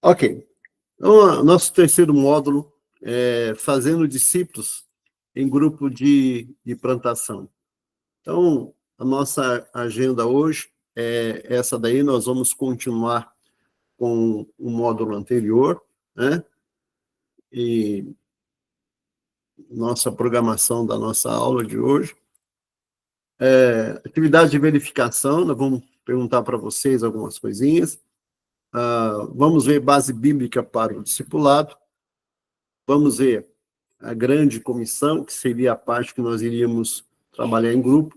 Ok. Então, nosso terceiro módulo é fazendo discípulos em grupo de plantação. Então, a nossa agenda hoje é essa daí, nós vamos continuar com o módulo anterior, né? E nossa programação da nossa aula de hoje. Atividade de verificação, nós vamos perguntar para vocês algumas coisinhas. Vamos ver base bíblica para o discipulado. Vamos ver a grande comissão, que seria a parte que nós iríamos trabalhar em grupo,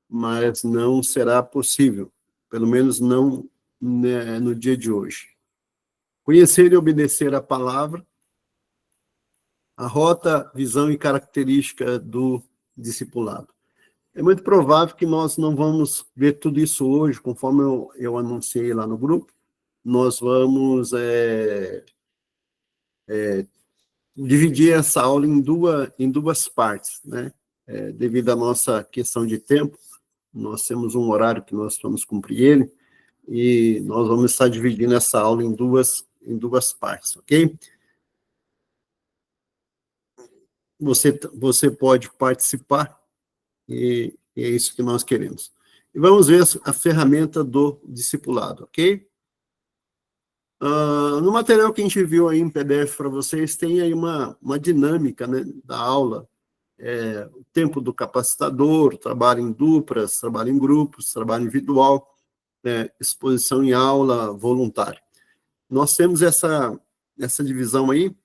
mas não será possível, pelo menos não, né, no dia de hoje. Conhecer e obedecer a palavra, a rota, visão e característica do discipulado. É muito provável que nós não vamos ver tudo isso hoje, conforme eu anunciei lá no grupo. Nós vamos dividir essa aula em duas partes, né? Devido à nossa questão de tempo, nós temos um horário que nós vamos cumprir ele, e nós vamos estar dividindo essa aula em duas partes, ok? Você pode participar, e é isso que nós queremos. E vamos ver a ferramenta do discipulado, ok? No material que a gente viu aí em PDF para vocês, tem aí uma dinâmica, né, da aula, o tempo do capacitador, trabalho em duplas, trabalho em grupos, trabalho individual, exposição em aula, voluntário. Nós temos essa divisão aí,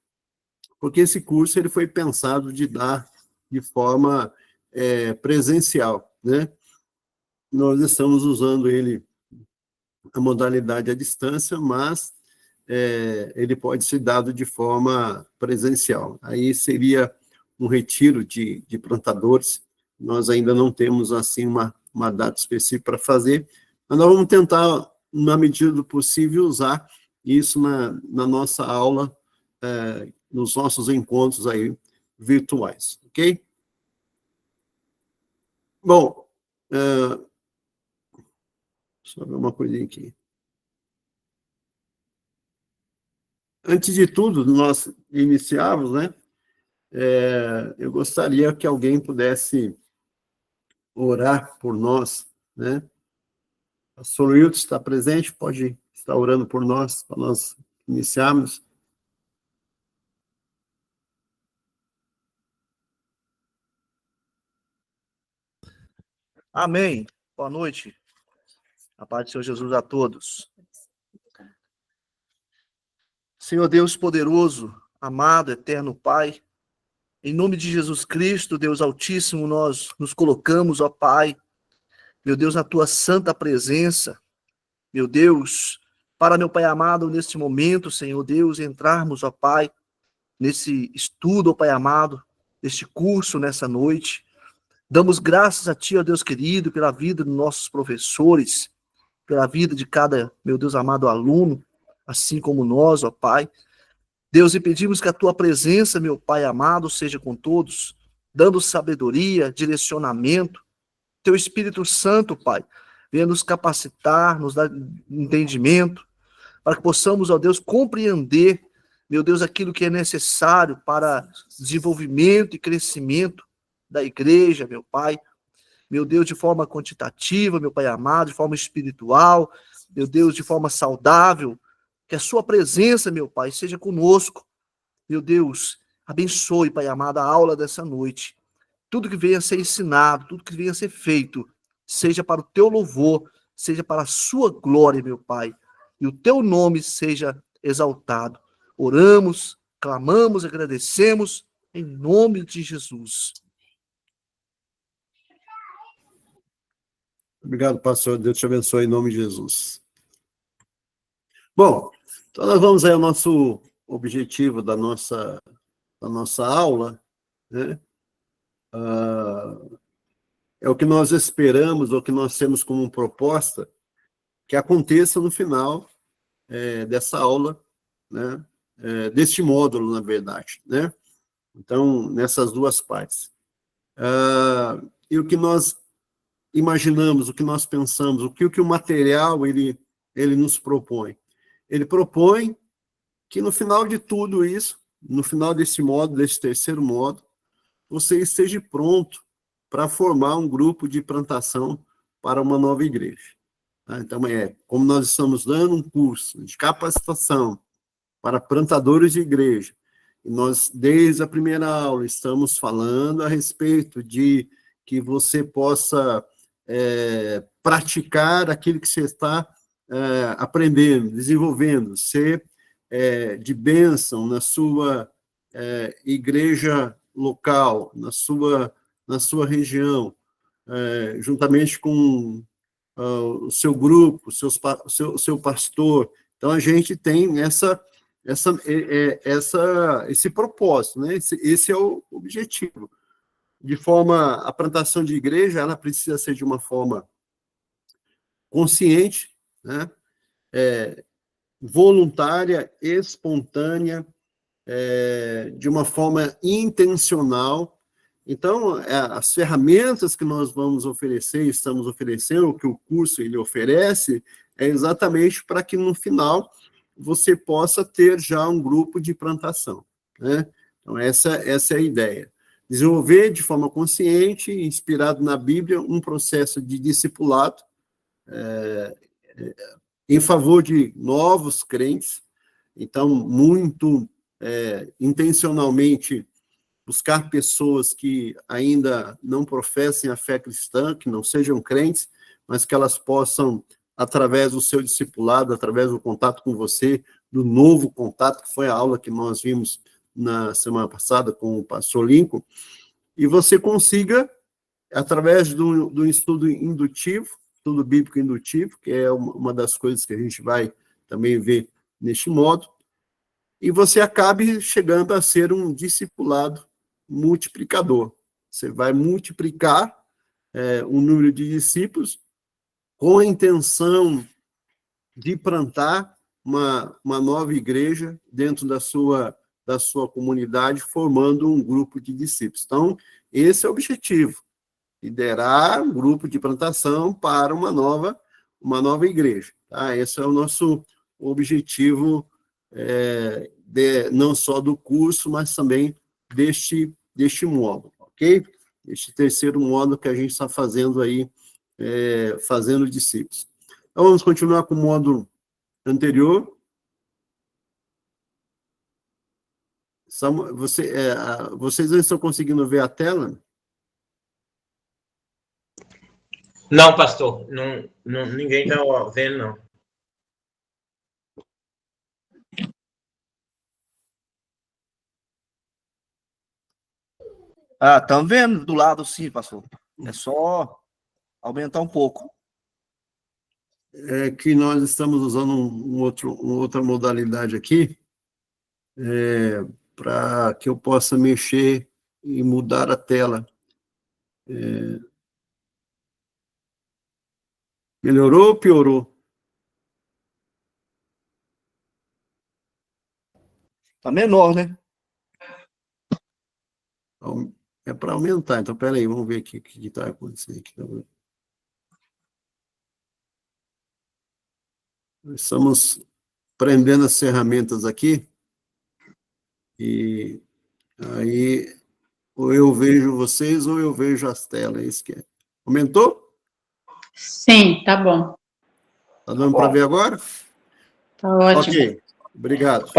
porque esse curso ele foi pensado de dar de forma presencial, né? Nós estamos usando ele, a modalidade à distância, mas ele pode ser dado de forma presencial. Aí seria um retiro de plantadores. Nós ainda não temos, assim, uma data específica para fazer, mas nós vamos tentar, na medida do possível, usar isso na nossa aula, nos nossos encontros aí virtuais, ok? Bom, deixa eu ver uma coisinha aqui. Antes de tudo, nós iniciarmos, né? Eu gostaria que alguém pudesse orar por nós, né? A Sorildo está presente, pode estar orando por nós, para nós iniciarmos. Amém. Boa noite. A paz do Senhor Jesus a todos. Senhor Deus poderoso, amado, eterno Pai, em nome de Jesus Cristo, Deus Altíssimo, nós nos colocamos, ó Pai, meu Deus, na Tua santa presença, meu Deus, para, meu Pai amado, neste momento, Senhor Deus, entrarmos, ó Pai, nesse estudo, ó Pai amado, neste curso, nessa noite. Damos graças a Ti, ó Deus querido, pela vida dos nossos professores, pela vida de cada, meu Deus amado, aluno, assim como nós, ó Pai. Deus, e pedimos que a Tua presença, meu Pai amado, seja com todos, dando sabedoria, direcionamento. Teu Espírito Santo, Pai, venha nos capacitar, nos dar entendimento, para que possamos, ó Deus, compreender, meu Deus, aquilo que é necessário para desenvolvimento e crescimento da igreja, meu Pai. Meu Deus, de forma quantitativa, meu Pai amado, de forma espiritual, meu Deus, de forma saudável, que a sua presença, meu Pai, seja conosco. Meu Deus, abençoe, Pai amado, a aula dessa noite. Tudo que venha a ser ensinado, tudo que venha a ser feito, seja para o teu louvor, seja para a sua glória, meu Pai, e o teu nome seja exaltado. Oramos, clamamos, agradecemos, em nome de Jesus. Obrigado, pastor. Deus te abençoe em nome de Jesus. Bom, então nós vamos aí ao nosso objetivo da nossa aula, né? É o que nós esperamos, o que nós temos como proposta, que aconteça no final dessa aula, né? Deste módulo, na verdade, né? Então, nessas duas partes. E o que nós imaginamos, o que nós pensamos, o que o material ele nos propõe? Ele propõe que no final de tudo isso, no final desse módulo, desse terceiro módulo, você esteja pronto para formar um grupo de plantação para uma nova igreja. Tá? Então, como nós estamos dando um curso de capacitação para plantadores de igreja, e nós, desde a primeira aula, estamos falando a respeito de que você possa praticar aquilo que você está aprendendo, desenvolvendo, ser de bênção na sua igreja local, na sua região, juntamente com o seu grupo, seu pastor. Então, a gente tem esse propósito, né? Esse é o objetivo. A plantação de igreja, ela precisa ser de uma forma consciente, né? Voluntária, espontânea, de uma forma intencional. Então, as ferramentas que nós vamos oferecer, estamos oferecendo, o que o curso ele oferece, é exatamente para que no final você possa ter já um grupo de plantação, né? Então, essa é a ideia. Desenvolver de forma consciente, inspirado na Bíblia, um processo de discipulado em favor de novos crentes. Então, muito intencionalmente buscar pessoas que ainda não professem a fé cristã, que não sejam crentes, mas que elas possam, através do seu discipulado, através do contato com você, do novo contato, que foi a aula que nós vimos na semana passada com o pastor Lincoln, e você consiga, através do estudo indutivo, estudo bíblico indutivo, que é uma das coisas que a gente vai também ver neste modo, e você acabe chegando a ser um discipulado multiplicador. Você vai multiplicar o número de discípulos com a intenção de plantar uma nova igreja dentro da sua comunidade, formando um grupo de discípulos. Então, esse é o objetivo, liderar um grupo de plantação para uma nova igreja. Tá? Esse é o nosso objetivo, não só do curso, mas também deste módulo, ok? Este terceiro módulo que a gente está fazendo aí, fazendo discípulos. Então, vamos continuar com o módulo anterior. Vocês não estão conseguindo ver a tela? Não, pastor, ninguém está vendo, não. Estamos vendo do lado, sim, pastor. É só aumentar um pouco. É que nós estamos usando uma outra modalidade aqui, para que eu possa mexer e mudar a tela. Melhorou ou piorou? Está menor, né? É para aumentar. Então, espera aí, vamos ver aqui o que está acontecendo aqui. Estamos prendendo as ferramentas aqui, e aí ou eu vejo vocês ou eu vejo as telas. Isso que é. Aumentou? Sim, tá bom. Está dando para ver agora? Tá ótimo. Ok, obrigado.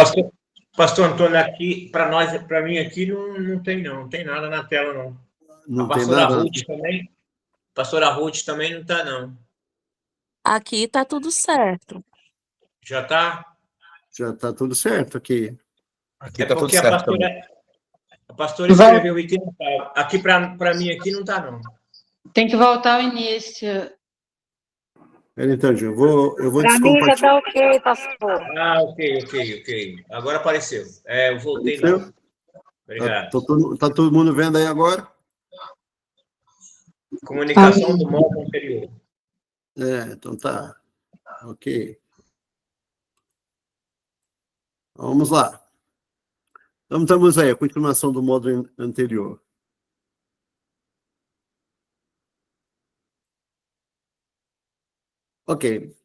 Pastor Antônio, aqui, para mim aqui, não tem nada na tela, não. Não A tem nada. pastora Ruth também não está, não. Aqui tá tudo certo. Já está? Já está tudo certo aqui. Aqui está tudo certo também. A pastora escreveu aí que não está. Aqui, para mim, aqui não está, não. Tem que voltar ao início. Então, eu vou Para mim já descompartilhar. está ok, pastor. Ok. Agora apareceu. Eu voltei lá. Obrigado. Tá todo mundo vendo aí agora? Comunicação do modo anterior. Então tá. Ok. Vamos lá. Então, estamos aí, a continuação do módulo anterior. Ok.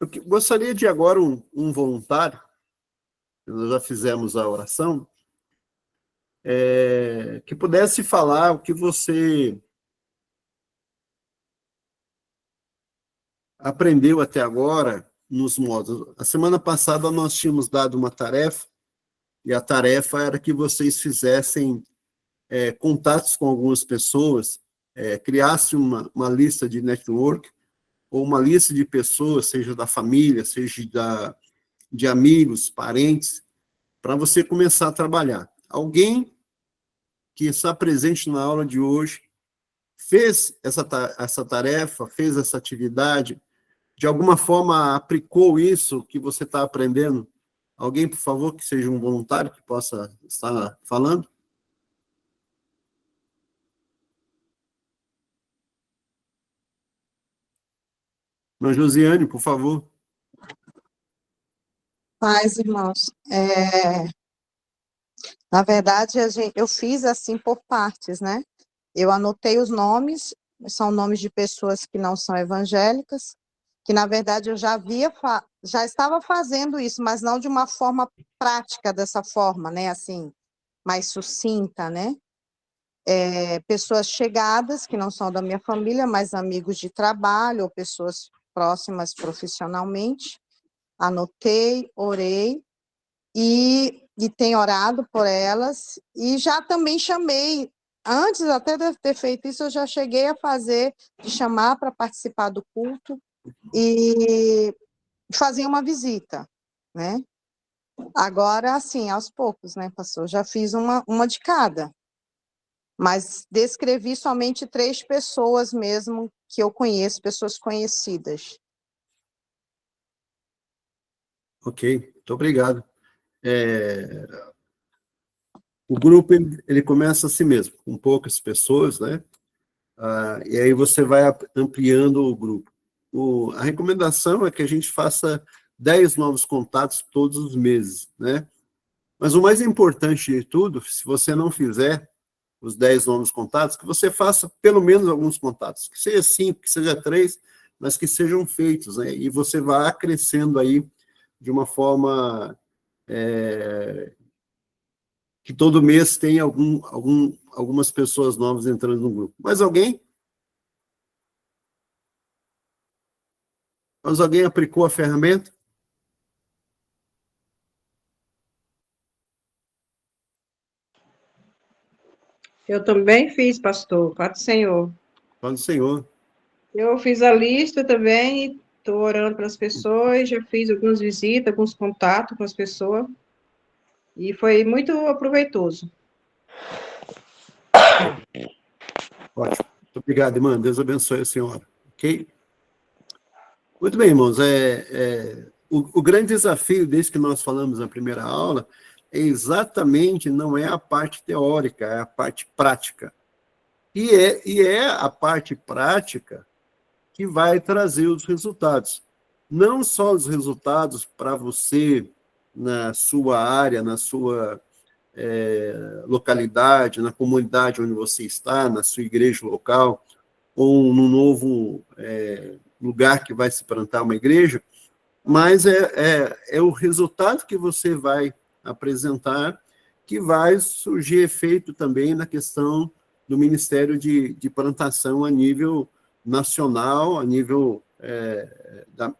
Eu gostaria de agora um voluntário, nós já fizemos a oração, que pudesse falar o que você aprendeu até agora nos módulos. A semana passada nós tínhamos dado uma tarefa, e a tarefa era que vocês fizessem contatos com algumas pessoas, criassem uma lista de network, ou uma lista de pessoas, seja da família, seja de amigos, parentes, para você começar a trabalhar. Alguém que está presente na aula de hoje fez essa tarefa, fez essa atividade, de alguma forma aplicou isso que você está aprendendo? Alguém, por favor, que seja um voluntário que possa estar falando? Mas, Josiane, por favor. Paz, irmãos. Na verdade, eu fiz assim por partes, né? Eu anotei os nomes, são nomes de pessoas que não são evangélicas, que na verdade eu já estava fazendo isso, mas não de uma forma prática dessa forma, né? Assim, mais sucinta, né? Pessoas chegadas, que não são da minha família, mas amigos de trabalho ou pessoas próximas profissionalmente. Anotei, orei e tenho orado por elas, e já também chamei, antes até de ter feito isso, eu já cheguei a fazer, de chamar para participar do culto e fazer uma visita, né? Agora, assim, aos poucos, né, pastor? Já fiz uma de cada, mas descrevi somente 3 pessoas mesmo que eu conheço, pessoas conhecidas. Ok, muito obrigado. O grupo, ele começa assim mesmo, com poucas pessoas, né? E aí você vai ampliando o grupo. A recomendação é que a gente faça 10 novos contatos todos os meses, né? Mas o mais importante de tudo, se você não fizer os 10 novos contatos, que você faça pelo menos alguns contatos, que seja 5, que seja 3, mas que sejam feitos, né? E você vai crescendo aí de uma forma que todo mês tem algumas pessoas novas entrando no grupo. Mais alguém? Mas alguém aplicou a ferramenta? Eu também fiz, pastor, Pai do Senhor. Pai do Senhor. Eu fiz a lista também, estou orando para as pessoas, já fiz algumas visitas, alguns contatos com as pessoas, e foi muito aproveitoso. Ótimo. Muito obrigado, irmã. Deus abençoe a senhora. Ok? Muito bem, irmãos. O grande desafio, desde que nós falamos na primeira aula, exatamente não é a parte teórica, é a parte prática. E é a parte prática que vai trazer os resultados. Não só os resultados para você, na sua área, na sua localidade, na comunidade onde você está, na sua igreja local, ou no novo lugar que vai se plantar uma igreja, mas é o resultado que você vai apresentar que vai surgir efeito também na questão do Ministério de Plantação a nível nacional, a nível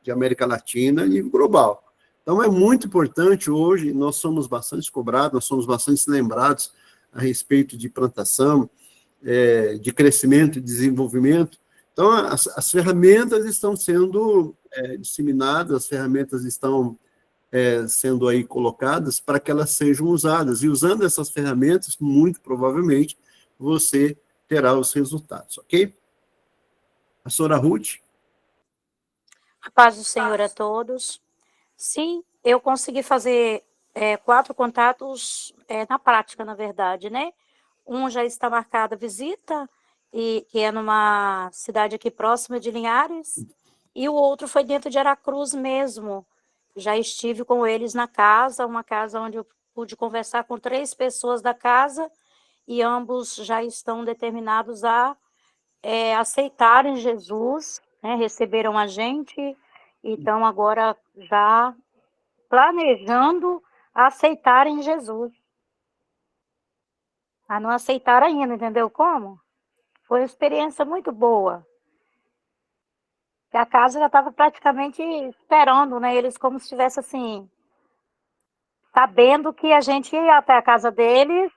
de América Latina, a nível global. Então, é muito importante hoje, nós somos bastante cobrados, nós somos bastante lembrados a respeito de plantação, de crescimento e desenvolvimento. Então, as ferramentas estão sendo disseminadas, as ferramentas estão sendo aí colocadas para que elas sejam usadas. E usando essas ferramentas, muito provavelmente, você terá os resultados, ok? Pastora Ruth? A paz do Senhor a todos. Sim, eu consegui fazer 4 contatos na prática, na verdade, né? Um já está marcado a visita, que é numa cidade aqui próxima de Linhares, e o outro foi dentro de Aracruz mesmo. Já estive com eles na casa, uma casa onde eu pude conversar com 3 pessoas da casa, e ambos já estão determinados a aceitarem Jesus, né? Receberam a gente, Então, agora já planejando aceitarem Jesus. A não aceitar ainda, entendeu como? Foi uma experiência muito boa. Que a casa já estava praticamente esperando, né? Eles como se estivesse assim, sabendo que a gente ia até a casa deles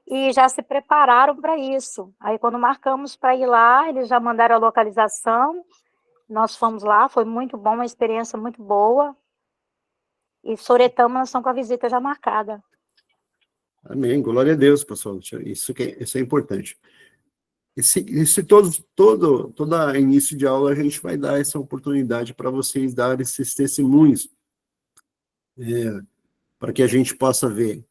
e já se prepararam para isso. Aí quando marcamos para ir lá, eles já mandaram a localização. Nós fomos lá, foi muito bom, uma experiência muito boa. E Soretama, nós estamos com a visita já marcada. Amém. Glória a Deus, pessoal. Isso é importante. Todo início de aula a gente vai dar essa oportunidade para vocês darem esses testemunhos, para que a gente possa ver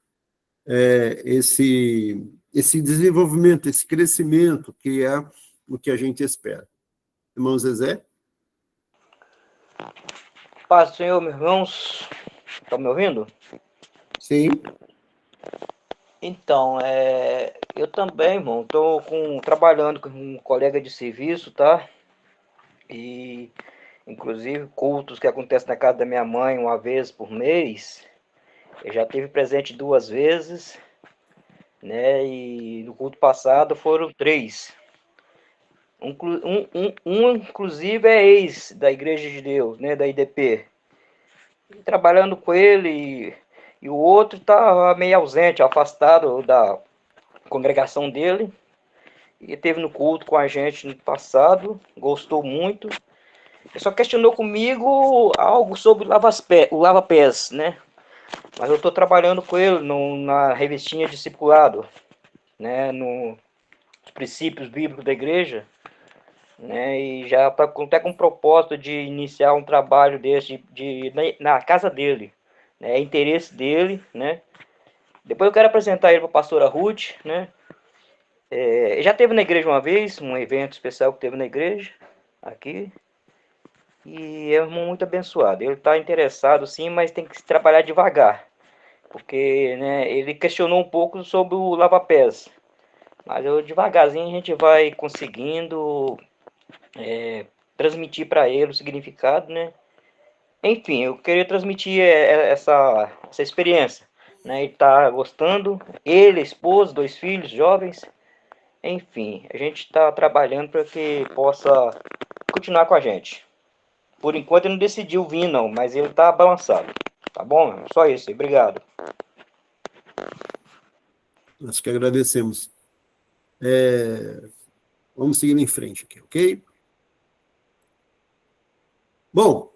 esse desenvolvimento, esse crescimento, que é o que a gente espera. Irmão Zezé? Paz do Senhor, meus irmãos. Estão me ouvindo? Sim. Então, eu também, irmão, estou trabalhando com um colega de serviço, tá? E, inclusive, cultos que acontecem na casa da minha mãe uma vez por mês. Eu já tive presente 2 vezes, né? E no culto passado foram 3. Inclusive, é ex da Igreja de Deus, né? Da IDP. E trabalhando com ele, e o outro está meio ausente, afastado da congregação dele. E esteve no culto com a gente no passado, gostou muito. Ele só questionou comigo algo sobre o lava-pés, né? Mas eu estou trabalhando com ele na revistinha Discipulado, né? Nos princípios bíblicos da igreja, né? E já está até com o propósito de iniciar um trabalho desse na casa dele, né? É interesse dele, né? Depois eu quero apresentar ele para a pastora Ruth, né? Já teve na igreja uma vez, um evento especial que teve na igreja, aqui. E é um irmão muito abençoado. Ele está interessado sim, mas tem que trabalhar devagar. Porque, né, ele questionou um pouco sobre o lava-pés. Mas devagarzinho a gente vai conseguindo transmitir para ele o significado, né? Enfim, eu queria transmitir essa experiência. Né? Ele está gostando, ele, a esposa, 2 filhos jovens. Enfim, a gente está trabalhando para que possa continuar com a gente. Por enquanto ele não decidiu vir não, mas ele está balançado. Tá bom? Só isso, obrigado. Nós que agradecemos. Vamos seguindo em frente aqui, ok? Bom,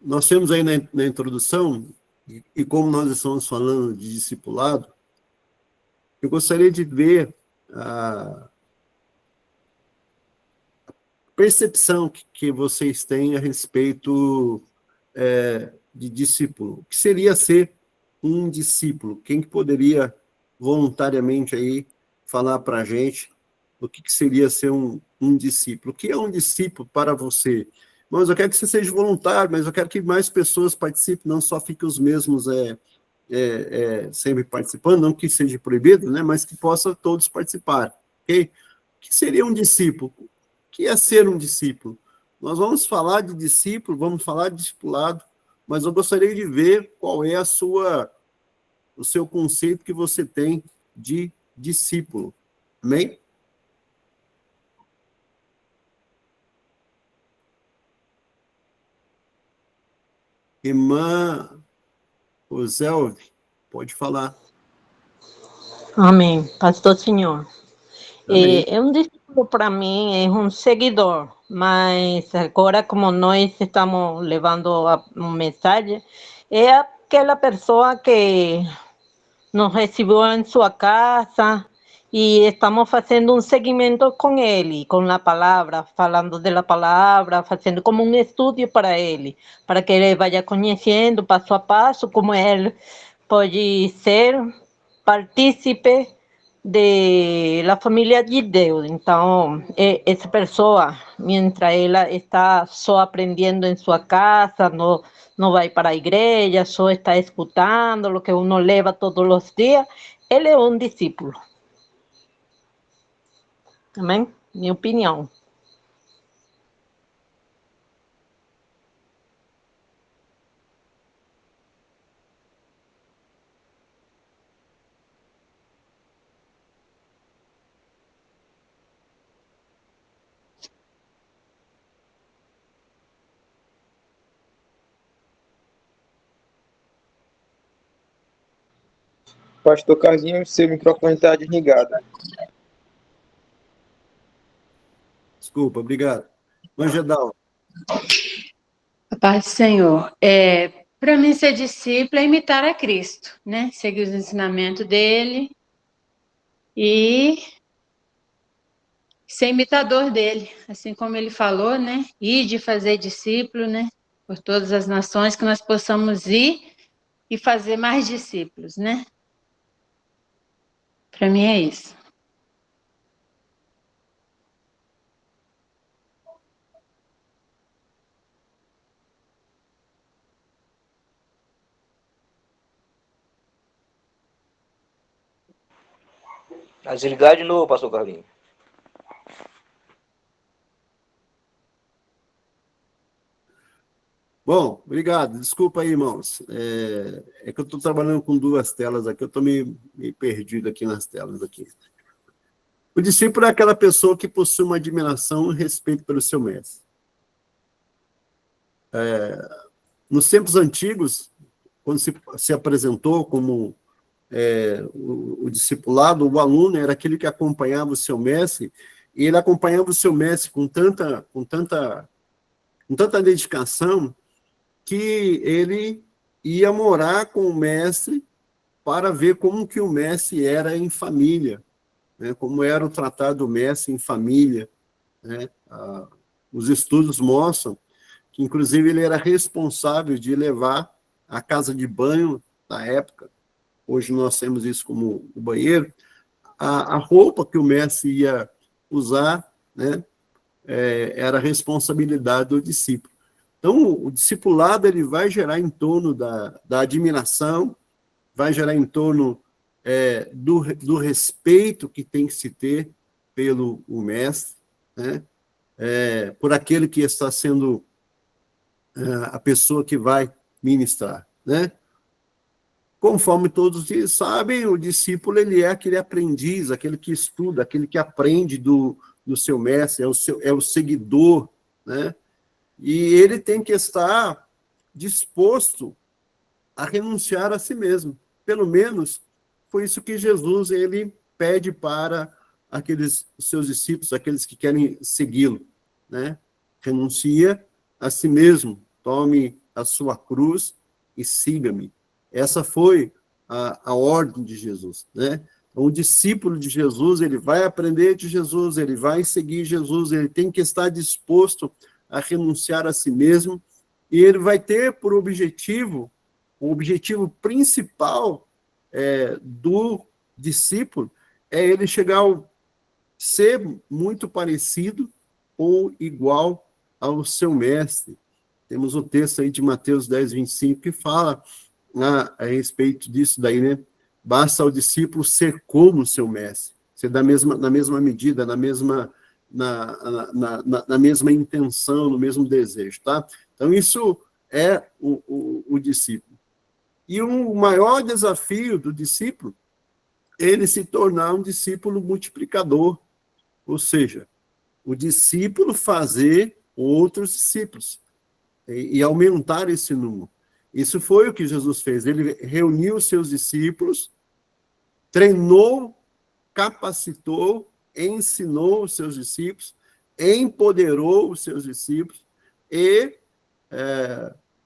nós temos aí na introdução, e como nós estamos falando de discipulado, eu gostaria de ver a percepção que vocês têm a respeito de discípulo. O que seria ser um discípulo? Quem que poderia voluntariamente aí falar para a gente o que seria ser um discípulo? O que é um discípulo para você? Mas eu quero que você seja voluntário, mas eu quero que mais pessoas participem, não só fiquem os mesmos sempre participando, não que seja proibido, né, mas que possam todos participar, ok? O que seria um discípulo? O que é ser um discípulo? Nós vamos falar de discípulo, vamos falar de discipulado, mas eu gostaria de ver qual é o seu conceito que você tem de discípulo. Amém? Irmã Roselve, pode falar. Amém. Pastor Senhor. Amém. Um discípulo para mim é um seguidor, mas agora como nós estamos levando uma mensagem, é aquela pessoa que nos recebeu em sua casa e estamos fazendo um seguimento com ele, com a palavra, falando da palavra, fazendo como um estudo para ele, para que ele vá conhecendo passo a passo como ele pode ser partícipe da família de Deus. Então, essa pessoa, mientras ela está só aprendendo em sua casa, não vai para a igreja, só está escutando o que uno leva todos os dias, ele é um discípulo. Amém? Minha opinião. Pastor Carlinhos, seu microfone está desligado. Desculpa, obrigado. Manjedal. A paz do Senhor. Para mim, ser discípulo é imitar a Cristo, né? Seguir os ensinamentos dele e ser imitador dele, assim como ele falou, né? Ir de fazer discípulo, né? Por todas as nações, que nós possamos ir e fazer mais discípulos, né? Para mim é isso. Vai desligar de novo, pastor Carlinhos. Bom, obrigado. Desculpa aí, irmãos. É que eu estou trabalhando com duas telas aqui, eu estou meio perdido aqui nas telas aqui. O discípulo é aquela pessoa que possui uma admiração e respeito pelo seu mestre. Nos tempos antigos, quando se apresentou como o discipulado, o aluno era aquele que acompanhava o seu mestre, e ele acompanhava o seu mestre com tanta dedicação, que ele ia morar com o mestre para ver como que o mestre era em família, né? Como era o tratado do mestre em família, né? Os estudos mostram que, inclusive, ele era responsável de levar a casa de banho da época, hoje nós temos isso como o banheiro, a roupa que o mestre ia usar, né? Era a responsabilidade do discípulo. Então, o discipulado ele vai gerar em torno da admiração, vai gerar em torno do respeito que tem que se ter pelo mestre, né? Por aquele que está sendo a pessoa que vai ministrar, né? Conforme todos sabem, o discípulo ele é aquele aprendiz, aquele que estuda, aquele que aprende do seu mestre, é o seguidor, né? E ele tem que estar disposto a renunciar a si mesmo. Pelo menos foi isso que Jesus ele pede para aqueles seus discípulos, aqueles que querem segui-lo, né? Renuncia a si mesmo, tome a sua cruz e siga-me. Essa foi a ordem de Jesus, né? O discípulo de Jesus, ele vai aprender de Jesus, ele vai seguir Jesus, ele tem que estar disposto a renunciar a si mesmo, e ele vai ter por objetivo, o objetivo principal do discípulo é ele chegar ao ser muito parecido ou igual ao seu mestre. Temos o texto aí de Mateus 10, 25, que fala a respeito disso daí, né? Basta ao discípulo ser como o seu mestre, ser na mesma medida, na mesma intenção, no mesmo desejo, tá? Então, isso é o discípulo. E o maior desafio do discípulo é ele se tornar um discípulo multiplicador, ou seja, o discípulo fazer outros discípulos e aumentar esse número. Isso foi o que Jesus fez. Ele reuniu os seus discípulos, treinou, capacitou, ensinou os seus discípulos, empoderou os seus discípulos e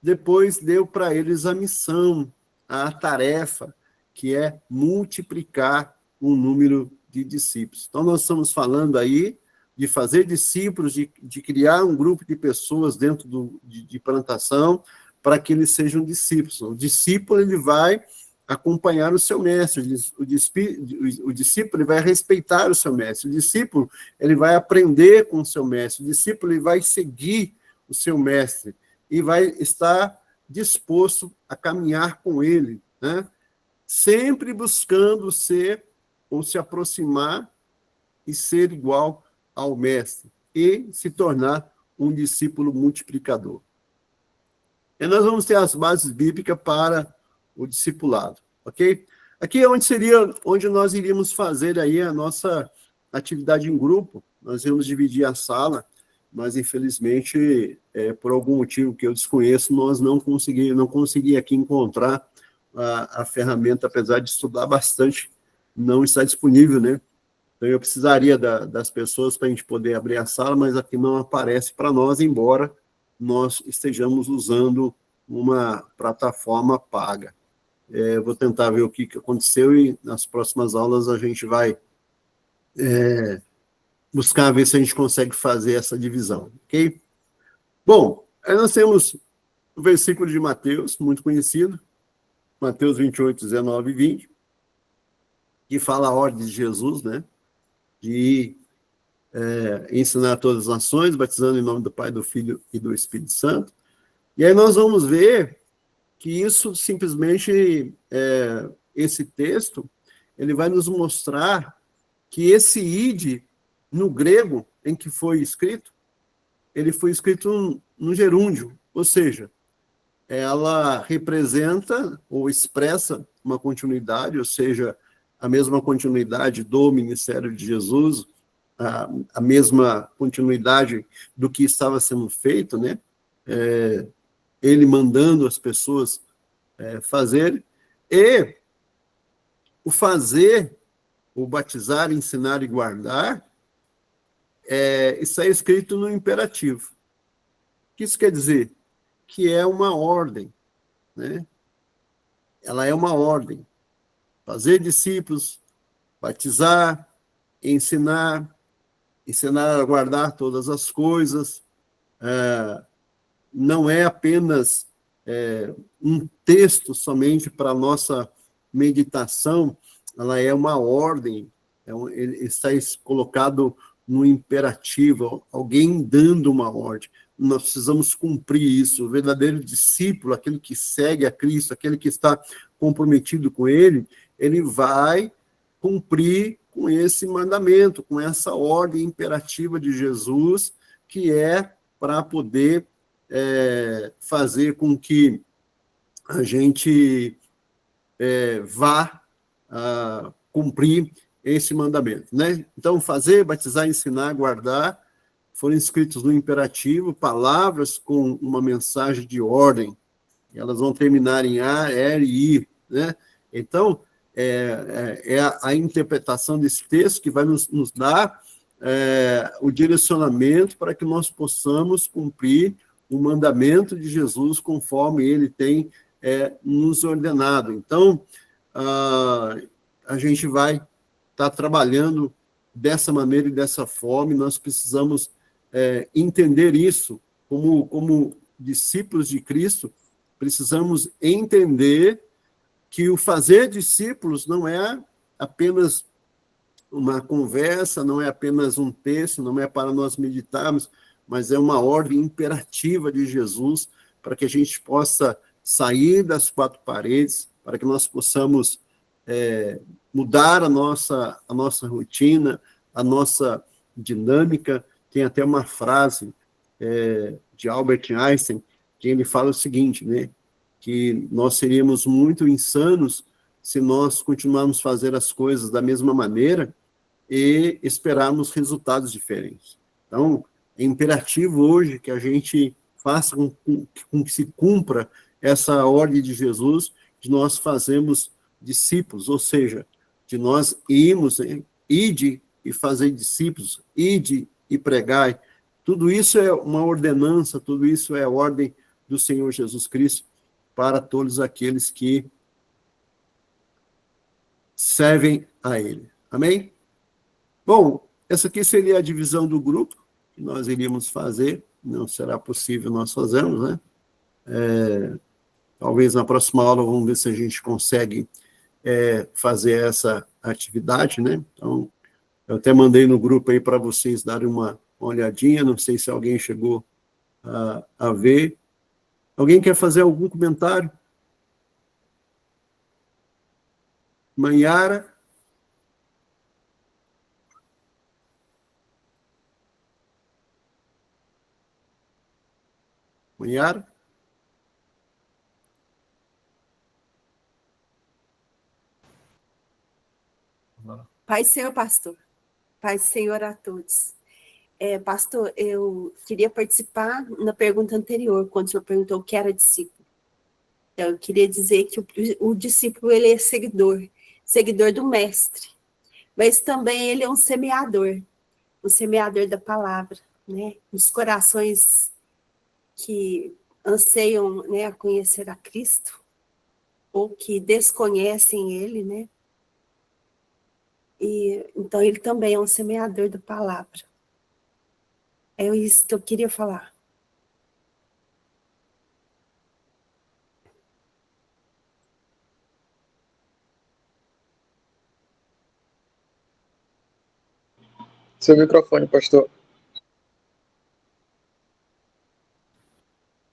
depois deu para eles a missão, a tarefa, que é multiplicar o número de discípulos. Então, nós estamos falando aí de fazer discípulos, de criar um grupo de pessoas dentro de plantação para que eles sejam discípulos. O discípulo ele vai acompanhar o seu mestre, o discípulo ele vai respeitar o seu mestre, o discípulo ele vai aprender com o seu mestre, o discípulo ele vai seguir o seu mestre e vai estar disposto a caminhar com ele, né? Sempre buscando ser ou se aproximar e ser igual ao mestre e se tornar um discípulo multiplicador. E nós vamos ter as bases bíblicas para o discipulado, ok? Aqui é onde nós iríamos fazer aí a nossa atividade em grupo. Nós íamos dividir a sala, mas infelizmente, por algum motivo que eu desconheço, nós não consegui aqui encontrar a ferramenta, apesar de estudar bastante, não está disponível, né? Então, eu precisaria das pessoas para a gente poder abrir a sala, mas aqui não aparece para nós, embora nós estejamos usando uma plataforma paga. Vou tentar ver o que aconteceu e nas próximas aulas a gente vai buscar ver se a gente consegue fazer essa divisão, ok? Bom, aí nós temos o versículo de Mateus, muito conhecido, Mateus 28, 19 e 20, que fala a ordem de Jesus, né? De ensinar a todas as nações, batizando em nome do Pai, do Filho e do Espírito Santo. E aí nós vamos ver que isso simplesmente, esse texto, ele vai nos mostrar que esse ide, no grego, em que foi escrito, ele foi escrito no gerúndio, ou seja, ela representa ou expressa uma continuidade, ou seja, a mesma continuidade do ministério de Jesus, a mesma continuidade do que estava sendo feito, né? Ele mandando as pessoas fazer, e o fazer, o batizar, ensinar e guardar, está escrito no imperativo. O que isso quer dizer? Que é uma ordem, né? Ela é uma ordem. Fazer discípulos, batizar, ensinar a guardar todas as coisas, não é apenas um texto somente para a nossa meditação, ela é uma ordem, ele está colocado no imperativo, alguém dando uma ordem. Nós precisamos cumprir isso. O verdadeiro discípulo, aquele que segue a Cristo, aquele que está comprometido com ele vai cumprir com esse mandamento, com essa ordem imperativa de Jesus, que é para poder fazer com que a gente vá cumprir esse mandamento, né? Então, fazer, batizar, ensinar, guardar, foram escritos no imperativo, palavras com uma mensagem de ordem, elas vão terminar em a, er e ir, né? Então, a interpretação desse texto que vai nos dar o direcionamento para que nós possamos cumprir o mandamento de Jesus conforme ele tem nos ordenado. Então, a gente vai estar trabalhando dessa maneira e dessa forma, e nós precisamos entender isso como discípulos de Cristo, precisamos entender que o fazer discípulos não é apenas uma conversa, não é apenas um texto, não é para nós meditarmos, mas é uma ordem imperativa de Jesus para que a gente possa sair das quatro paredes, para que nós possamos mudar a nossa rotina, a nossa dinâmica. Tem até uma frase de Albert Einstein, que ele fala o seguinte, né, que nós seríamos muito insanos se nós continuarmos a fazer as coisas da mesma maneira e esperarmos resultados diferentes. Então, é imperativo hoje que a gente faça com que se cumpra essa ordem de Jesus, de nós fazermos discípulos, ou seja, de nós irmos, ide e fazer discípulos, ide e pregai. Tudo isso é uma ordenança, tudo isso é a ordem do Senhor Jesus Cristo para todos aqueles que servem a Ele. Amém? Bom, essa aqui seria a divisão do grupo que nós iríamos fazer. Não será possível nós fazermos, né? Talvez na próxima aula vamos ver se a gente consegue fazer essa atividade, né? Então, eu até mandei no grupo aí para vocês darem uma olhadinha, não sei se alguém chegou a ver. Alguém quer fazer algum comentário? Manhara? Manhara? Pai do Senhor, pastor. Pai do Senhor a todos. Pastor, eu queria participar na pergunta anterior, quando o senhor perguntou o que era discípulo. Então, eu queria dizer que o discípulo, ele é seguidor do mestre, mas também ele é um semeador da palavra, né? Os corações que anseiam, né, a conhecer a Cristo, ou que desconhecem ele, né? E, então, ele também é um semeador da palavra. É isso que eu queria falar. Seu microfone, pastor.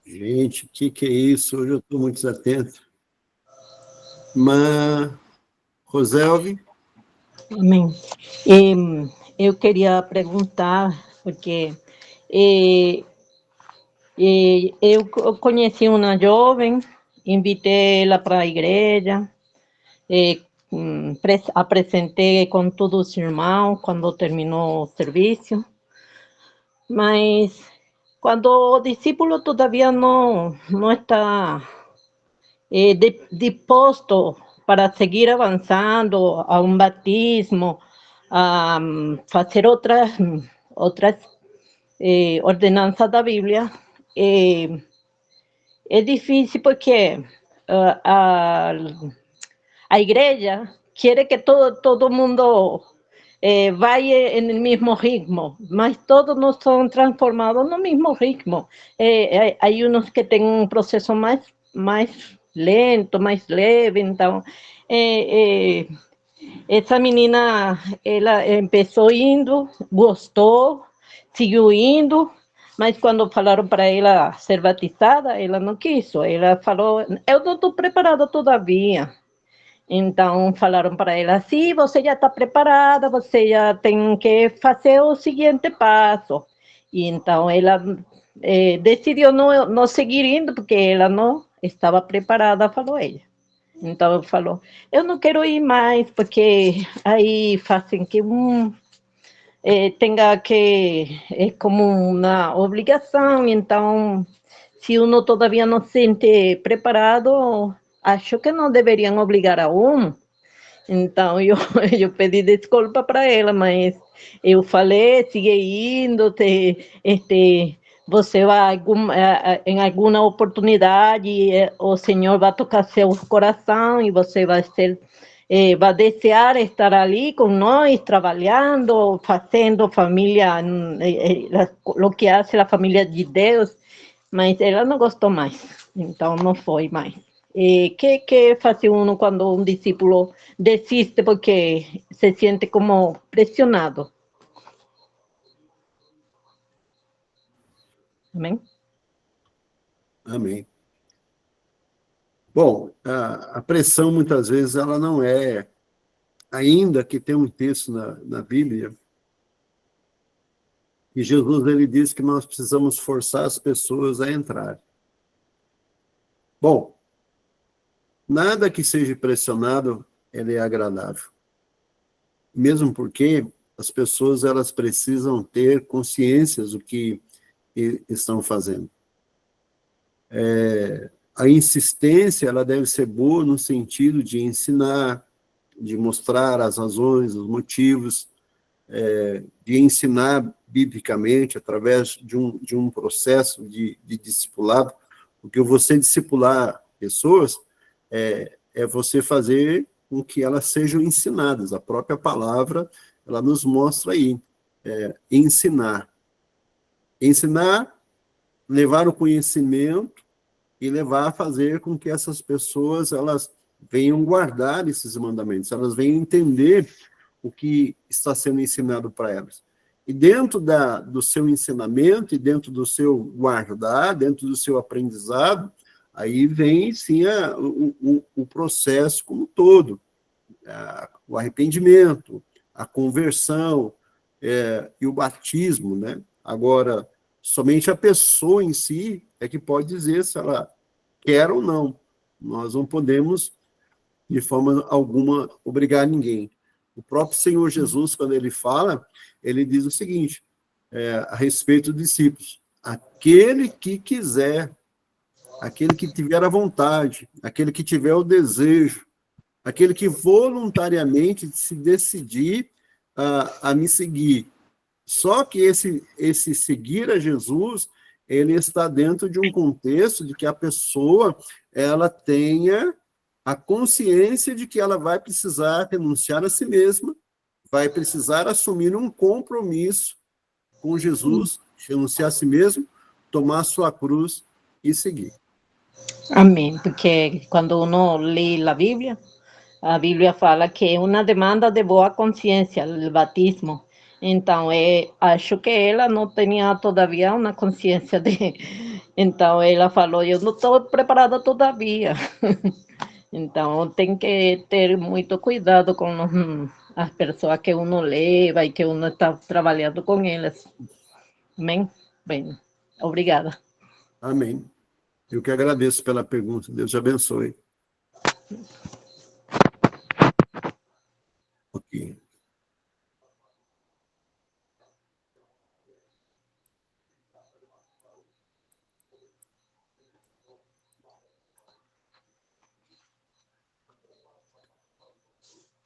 Gente, o que é isso? Hoje eu estou muito desatento. Mas, Roselvi? Amém. Eu queria perguntar, porque eu conheci uma jovem, invitei ela para a igreja, apresentei com todos os irmãos quando terminou o serviço, mas quando o discípulo todavía não está disposto para seguir avançando a um batismo, a fazer outras ordenanças da Bíblia, é difícil porque a igreja quer que todo mundo vaya en el mismo ritmo, mas todos no son transformados no mismo ritmo. Hay unos que tienen un proceso más lento, mais leve, então essa menina, ela começou indo, gostou, seguiu indo, mas quando falaram para ela ser batizada, ela não quis, ela falou, eu não estou preparada todavia. Então falaram para ela, sim, você já está preparada, você já tem que fazer o seguinte passo. E então ela decidiu não seguir indo, porque ela não estava preparada, falou ela. Então falou, eu não quero ir mais, porque aí fazem que tenha que, é como uma obrigação, então se uno todavia não se sente preparado, acho que não deveriam obrigar a um. Então, eu pedi desculpa para ela, mas eu falei, siga indo, você vai, em alguma oportunidade, o Senhor vai tocar seu coração e você vai desear estar ali com nós, trabalhando, fazendo família, o que faz a família de Deus, mas ela não gostou mais, então não foi mais. Que faz uno quando um discípulo desiste porque se sente como pressionado? Amém? Amém. Bom, a pressão, muitas vezes, ela não é, ainda que tem um texto na Bíblia, e Jesus, ele diz que nós precisamos forçar as pessoas a entrar. Bom, nada que seja pressionado, ele é agradável. Mesmo porque as pessoas, elas precisam ter consciências do que estão fazendo. A insistência, ela deve ser boa no sentido de ensinar, de mostrar as razões, os motivos, de ensinar biblicamente através de um processo de discipulado, porque você discipular pessoas é você fazer com que elas sejam ensinadas. A própria palavra, ela nos mostra aí, ensinar. Ensinar, levar o conhecimento e levar a fazer com que essas pessoas, elas venham guardar esses mandamentos, elas venham entender o que está sendo ensinado para elas. E dentro do seu ensinamento, e dentro do seu guardar, dentro do seu aprendizado, aí vem, sim, o processo como um todo, o arrependimento, a conversão e o batismo, né? Agora, somente a pessoa em si é que pode dizer se ela quer ou não. Nós não podemos, de forma alguma, obrigar ninguém. O próprio Senhor Jesus, quando ele fala, ele diz o seguinte, a respeito dos discípulos: aquele que quiser aquele que tiver a vontade, aquele que tiver o desejo, aquele que voluntariamente se decidir a me seguir. Só que esse seguir a Jesus, ele está dentro de um contexto de que a pessoa ela tenha a consciência de que ela vai precisar renunciar a si mesma, vai precisar assumir um compromisso com Jesus, renunciar a si mesmo, tomar a sua cruz e seguir. Amém, porque quando uno lê a Bíblia fala que é uma demanda de boa consciência, o batismo. Então, acho que ela não tinha todavia uma consciência de... Então, ela falou, eu não estou preparada todavia. Então, tem que ter muito cuidado com as pessoas que uno leva e que uno está trabalhando com elas. Amém? Bem, obrigada. Amém. Eu que agradeço pela pergunta. Deus te abençoe. Ok.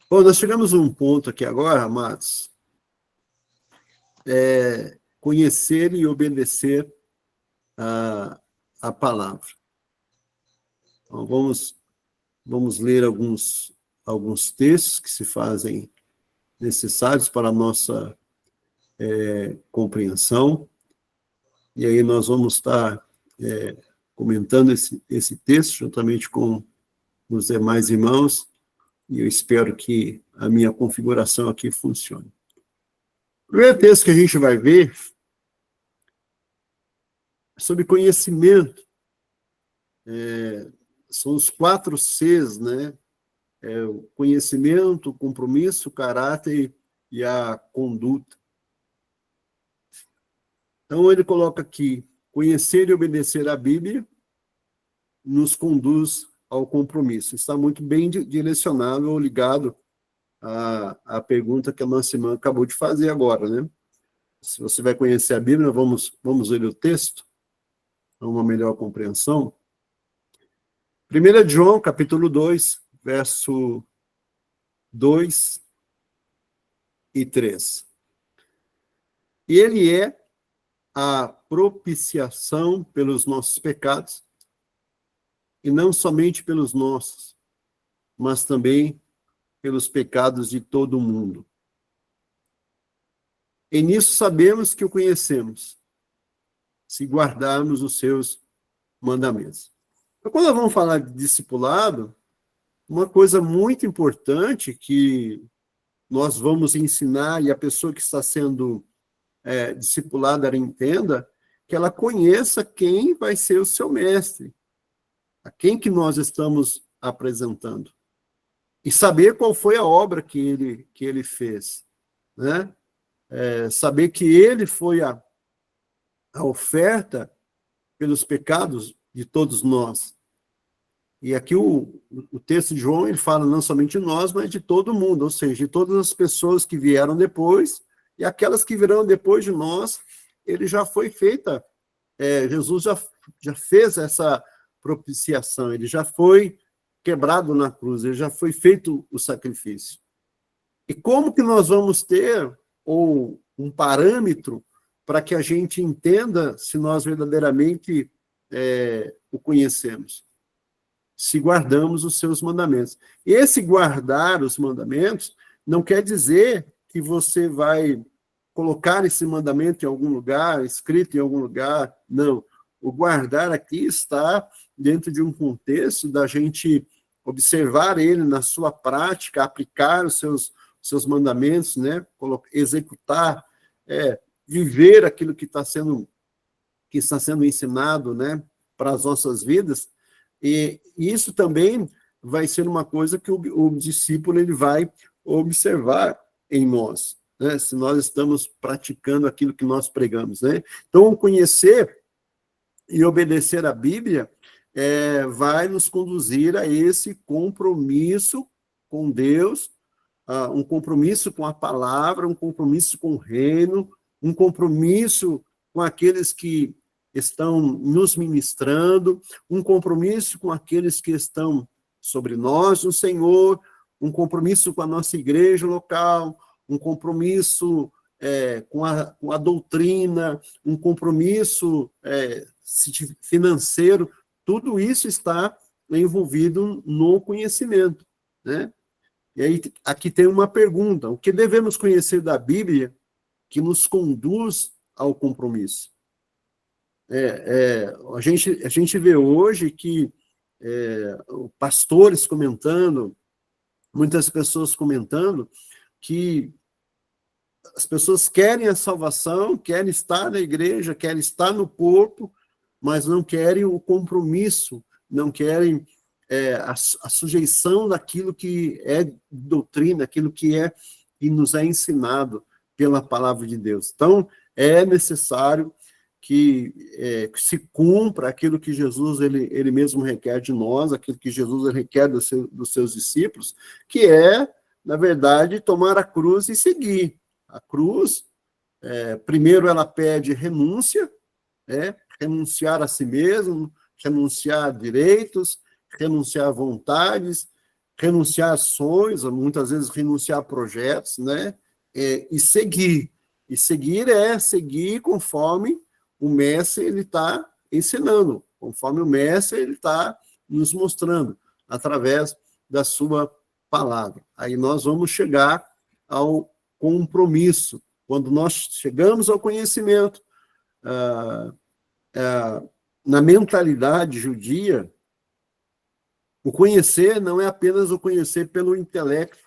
Bom, nós chegamos a um ponto aqui agora, amados, conhecer e obedecer a palavra. Então, vamos ler alguns textos que se fazem necessários para a nossa compreensão, e aí nós vamos estar comentando esse texto juntamente com os demais irmãos, e eu espero que a minha configuração aqui funcione. O primeiro texto que a gente vai ver é sobre conhecimento. São os 4 Cs, né? O conhecimento, o compromisso, o caráter e a conduta. Então, ele coloca aqui, conhecer e obedecer a Bíblia nos conduz ao compromisso. Está muito bem direcionado ou ligado à pergunta que a nossa irmã acabou de fazer agora, né? Se você vai conhecer a Bíblia, vamos ler o texto, para uma melhor compreensão. 1 João, capítulo 2, verso 2 e 3. E ele é a propiciação pelos nossos pecados, e não somente pelos nossos, mas também pelos pecados de todo o mundo. E nisso sabemos que o conhecemos, se guardarmos os seus mandamentos. Então, quando nós vamos falar de discipulado, uma coisa muito importante que nós vamos ensinar, e a pessoa que está sendo discipulada, ela entenda, que ela conheça quem vai ser o seu mestre, a quem que nós estamos apresentando. E saber qual foi a obra que ele fez, né? Saber que ele foi a oferta pelos pecados de todos nós. E aqui o texto de João, ele fala não somente de nós, mas de todo mundo, ou seja, de todas as pessoas que vieram depois, e aquelas que virão depois de nós, ele já foi feita, Jesus já fez essa propiciação, ele já foi quebrado na cruz, ele já foi feito o sacrifício. E como que nós vamos ter um parâmetro para que a gente entenda se nós verdadeiramente o conhecemos? Se guardamos os seus mandamentos. Esse guardar os mandamentos não quer dizer que você vai colocar esse mandamento em algum lugar, escrito em algum lugar, não. O guardar aqui está dentro de um contexto da gente observar ele na sua prática, aplicar os seus mandamentos, né? Executar, viver aquilo que está sendo ensinado, né? Para as nossas vidas. E isso também vai ser uma coisa que o discípulo ele vai observar em nós, né? Se nós estamos praticando aquilo que nós pregamos, né? Então, conhecer e obedecer a Bíblia vai nos conduzir a esse compromisso com Deus, um compromisso com a palavra, um compromisso com o reino, um compromisso com aqueles que estão nos ministrando, um compromisso com aqueles que estão sobre nós, o Senhor, um compromisso com a nossa igreja local, um compromisso com a doutrina, um compromisso financeiro, tudo isso está envolvido no conhecimento, né? E aí, aqui tem uma pergunta: o que devemos conhecer da Bíblia que nos conduz ao compromisso? A gente vê hoje que pastores comentando, muitas pessoas comentando, que as pessoas querem a salvação, querem estar na igreja, querem estar no corpo, mas não querem o compromisso, não querem a sujeição daquilo que é doutrina, aquilo que nos é ensinado pela palavra de Deus. Então, é necessário que se cumpra aquilo que Jesus ele mesmo requer de nós, aquilo que Jesus ele requer dos seus discípulos, que na verdade, tomar a cruz e seguir. A cruz, primeiro ela pede renúncia, renunciar a si mesmo, renunciar a direitos, renunciar a vontades, renunciar a sonhos, muitas vezes renunciar a projetos, né? E seguir. E seguir seguir conforme o mestre ele está ensinando, conforme o mestre ele está nos mostrando, através da sua palavra. Aí nós vamos chegar ao compromisso. Quando nós chegamos ao conhecimento, na mentalidade judia, o conhecer não é apenas o conhecer pelo intelecto.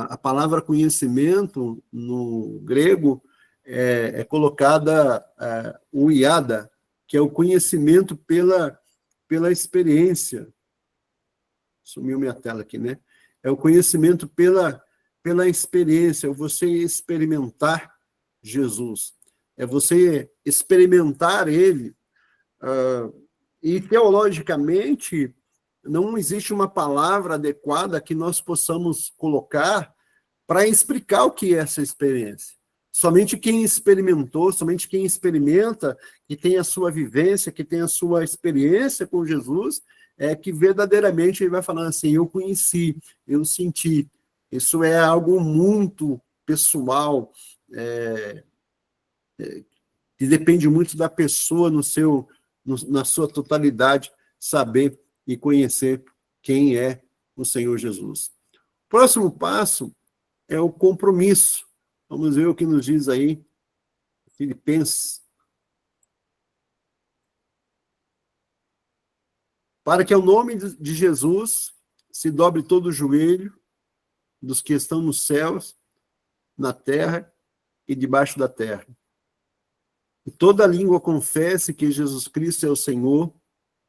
A palavra conhecimento, no grego, é colocada o iada, que é o conhecimento pela experiência. Sumiu minha tela aqui, né? É o conhecimento pela experiência, é você experimentar Jesus, é você experimentar ele. E teologicamente, não existe uma palavra adequada que nós possamos colocar para explicar o que é essa experiência. Somente quem experimentou, somente quem experimenta, que tem a sua vivência, que tem a sua experiência com Jesus, que verdadeiramente ele vai falar assim: eu conheci, eu senti. Isso é algo muito pessoal, que depende muito da pessoa na sua totalidade, saber e conhecer quem é o Senhor Jesus. Próximo passo é o compromisso. Vamos ver o que nos diz aí Filipenses. Para que ao nome de Jesus se dobre todo o joelho dos que estão nos céus, na terra e debaixo da terra. E toda língua confesse que Jesus Cristo é o Senhor,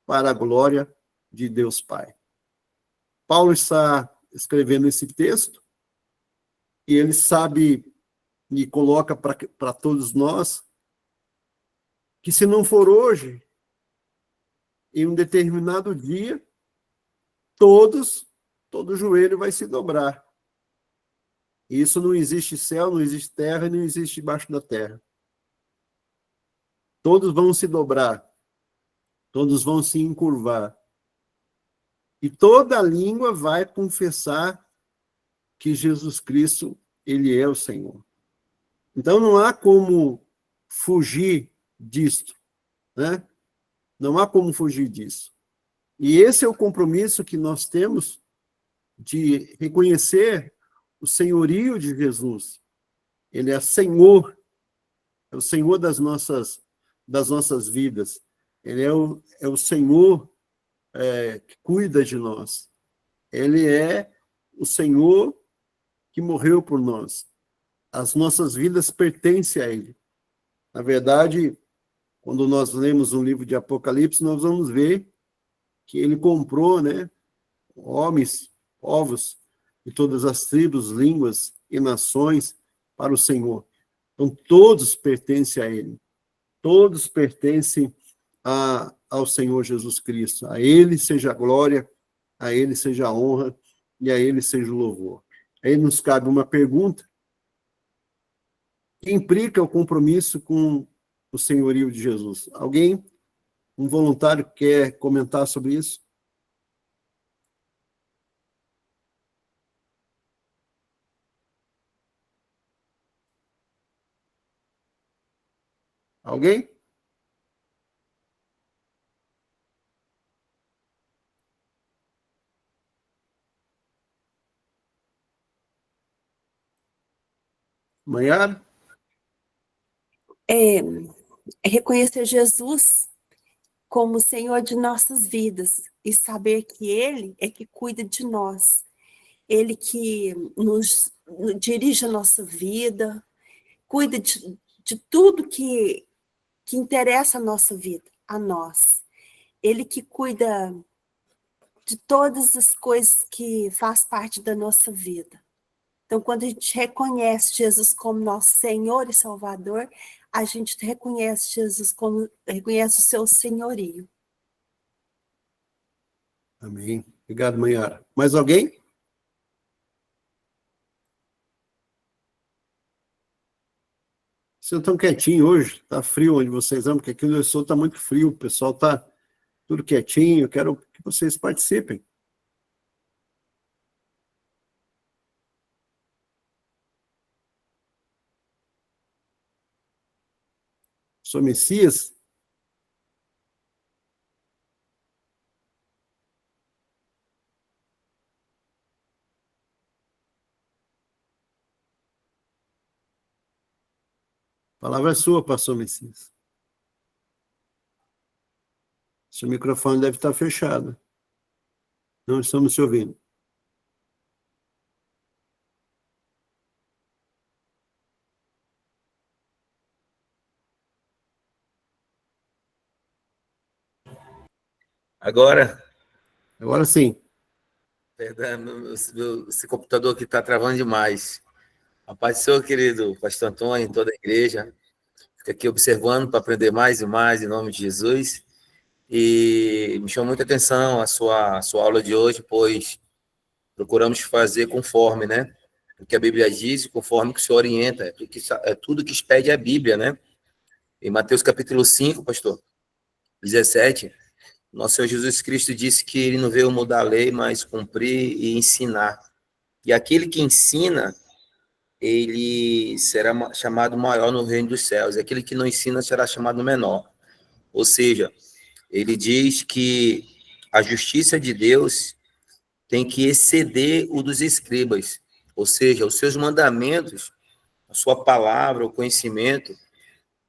para a glória de Deus Pai. Paulo está escrevendo esse texto e ele sabe e coloca para todos nós que se não for hoje, em um determinado dia, todo joelho vai se dobrar. Isso não existe céu, não existe terra, não existe debaixo da terra. Todos vão se dobrar, todos vão se encurvar. E toda língua vai confessar que Jesus Cristo, ele é o Senhor. Então não há como fugir disto, né? Não há como fugir disso. E esse é o compromisso que nós temos de reconhecer o senhorio de Jesus. Ele é Senhor, é o Senhor das nossas vidas. Ele é o Senhor que cuida de nós. Ele é o Senhor que morreu por nós. As nossas vidas pertencem a Ele. Na verdade, quando nós lemos um livro de Apocalipse, nós vamos ver que Ele comprou, né, homens, povos, de todas as tribos, línguas e nações para o Senhor. Então, todos pertencem a Ele. Todos pertencem ao Senhor Jesus Cristo. A Ele seja a glória, a Ele seja a honra e a Ele seja o louvor. Aí nos cabe uma pergunta que implica o compromisso com o senhorio de Jesus? Alguém, um voluntário, quer comentar sobre isso? Alguém? Maiara? É reconhecer Jesus como o Senhor de nossas vidas e saber que Ele é que cuida de nós. Ele que nos dirige a nossa vida, cuida de tudo que interessa a nossa vida, a nós. Ele que cuida de todas as coisas que faz parte da nossa vida. Então, quando a gente reconhece Jesus como nosso Senhor e Salvador, a gente reconhece Jesus como, reconhece o seu senhorio. Amém. Obrigado, Maiara. Mais alguém? Vocês estão quietinhos hoje? Está frio onde vocês estão? Porque aqui no Sul está muito frio. O pessoal está tudo quietinho. Eu quero que vocês participem. Sou Messias? A palavra é sua, pastor Messias. Seu microfone deve estar fechado. Não estamos te ouvindo. Agora? Agora sim. Perdão, esse computador aqui está travando demais. A paz do Senhor, querido pastor Antônio, toda a igreja. Fica aqui observando para aprender mais e mais, em nome de Jesus. E me chamou muita atenção a sua aula de hoje, pois procuramos fazer conforme, né? O que a Bíblia diz, conforme o que o Senhor orienta. É tudo que expede a Bíblia, né? Em Mateus capítulo 5, pastor, 17, nosso Senhor Jesus Cristo disse que ele não veio mudar a lei, mas cumprir e ensinar. E aquele que ensina, ele será chamado maior no reino dos céus. E aquele que não ensina será chamado menor. Ou seja, ele diz que a justiça de Deus tem que exceder o dos escribas. Ou seja, os seus mandamentos, a sua palavra, o conhecimento,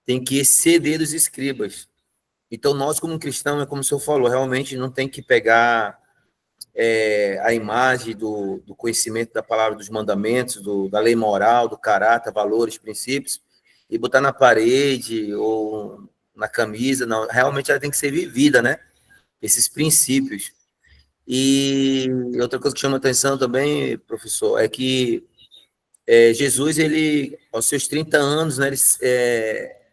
tem que exceder dos escribas. Então, nós, como cristãos, é como o senhor falou, realmente não tem que pegar a imagem do conhecimento da palavra, dos mandamentos, da lei moral, do caráter, valores, princípios, e botar na parede ou na camisa. Não, realmente ela tem que ser vivida, né? Esses princípios. E outra coisa que chama atenção também, professor, é que Jesus, ele, aos seus 30 anos, né,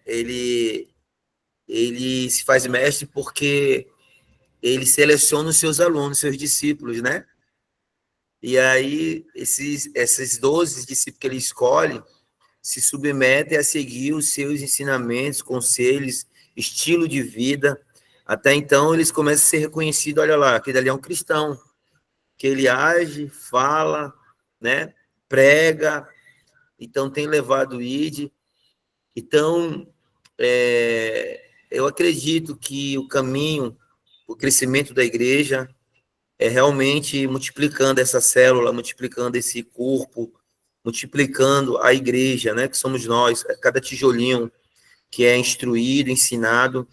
ele se faz mestre porque ele seleciona os seus alunos, seus discípulos, né? E aí, esses 12 discípulos que ele escolhe se submetem a seguir os seus ensinamentos, conselhos, estilo de vida. Até então, eles começam a ser reconhecidos, olha lá, aquele ali é um cristão, que ele age, fala, né? Prega, então tem levado o ID. Então, eu acredito que o caminho, o crescimento da igreja é realmente multiplicando essa célula, multiplicando esse corpo, multiplicando a igreja, né, que somos nós, cada tijolinho que é instruído, ensinado.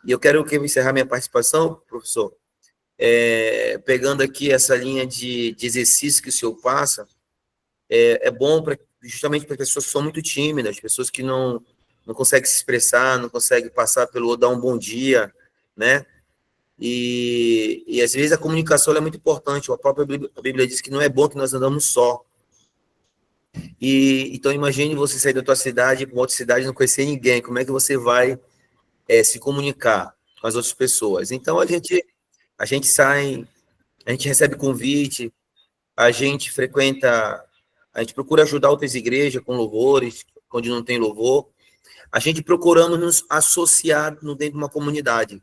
E eu quero encerrar minha participação, professor, pegando aqui essa linha de exercício que o senhor passa. É bom justamente para pessoas que são muito tímidas, pessoas que não conseguem se expressar, não conseguem passar pelo dar um bom dia, né? E às vezes a comunicação é muito importante. A própria Bíblia diz que não é bom que nós andamos só. Então imagine você sair da tua cidade para outra cidade e não conhecer ninguém. Como é que você vai se comunicar com as outras pessoas? Então a gente sai, a gente recebe convite, a gente frequenta, a gente procura ajudar outras igrejas com louvores, onde não tem louvor. a gente procuramos nos associar dentro de uma comunidade.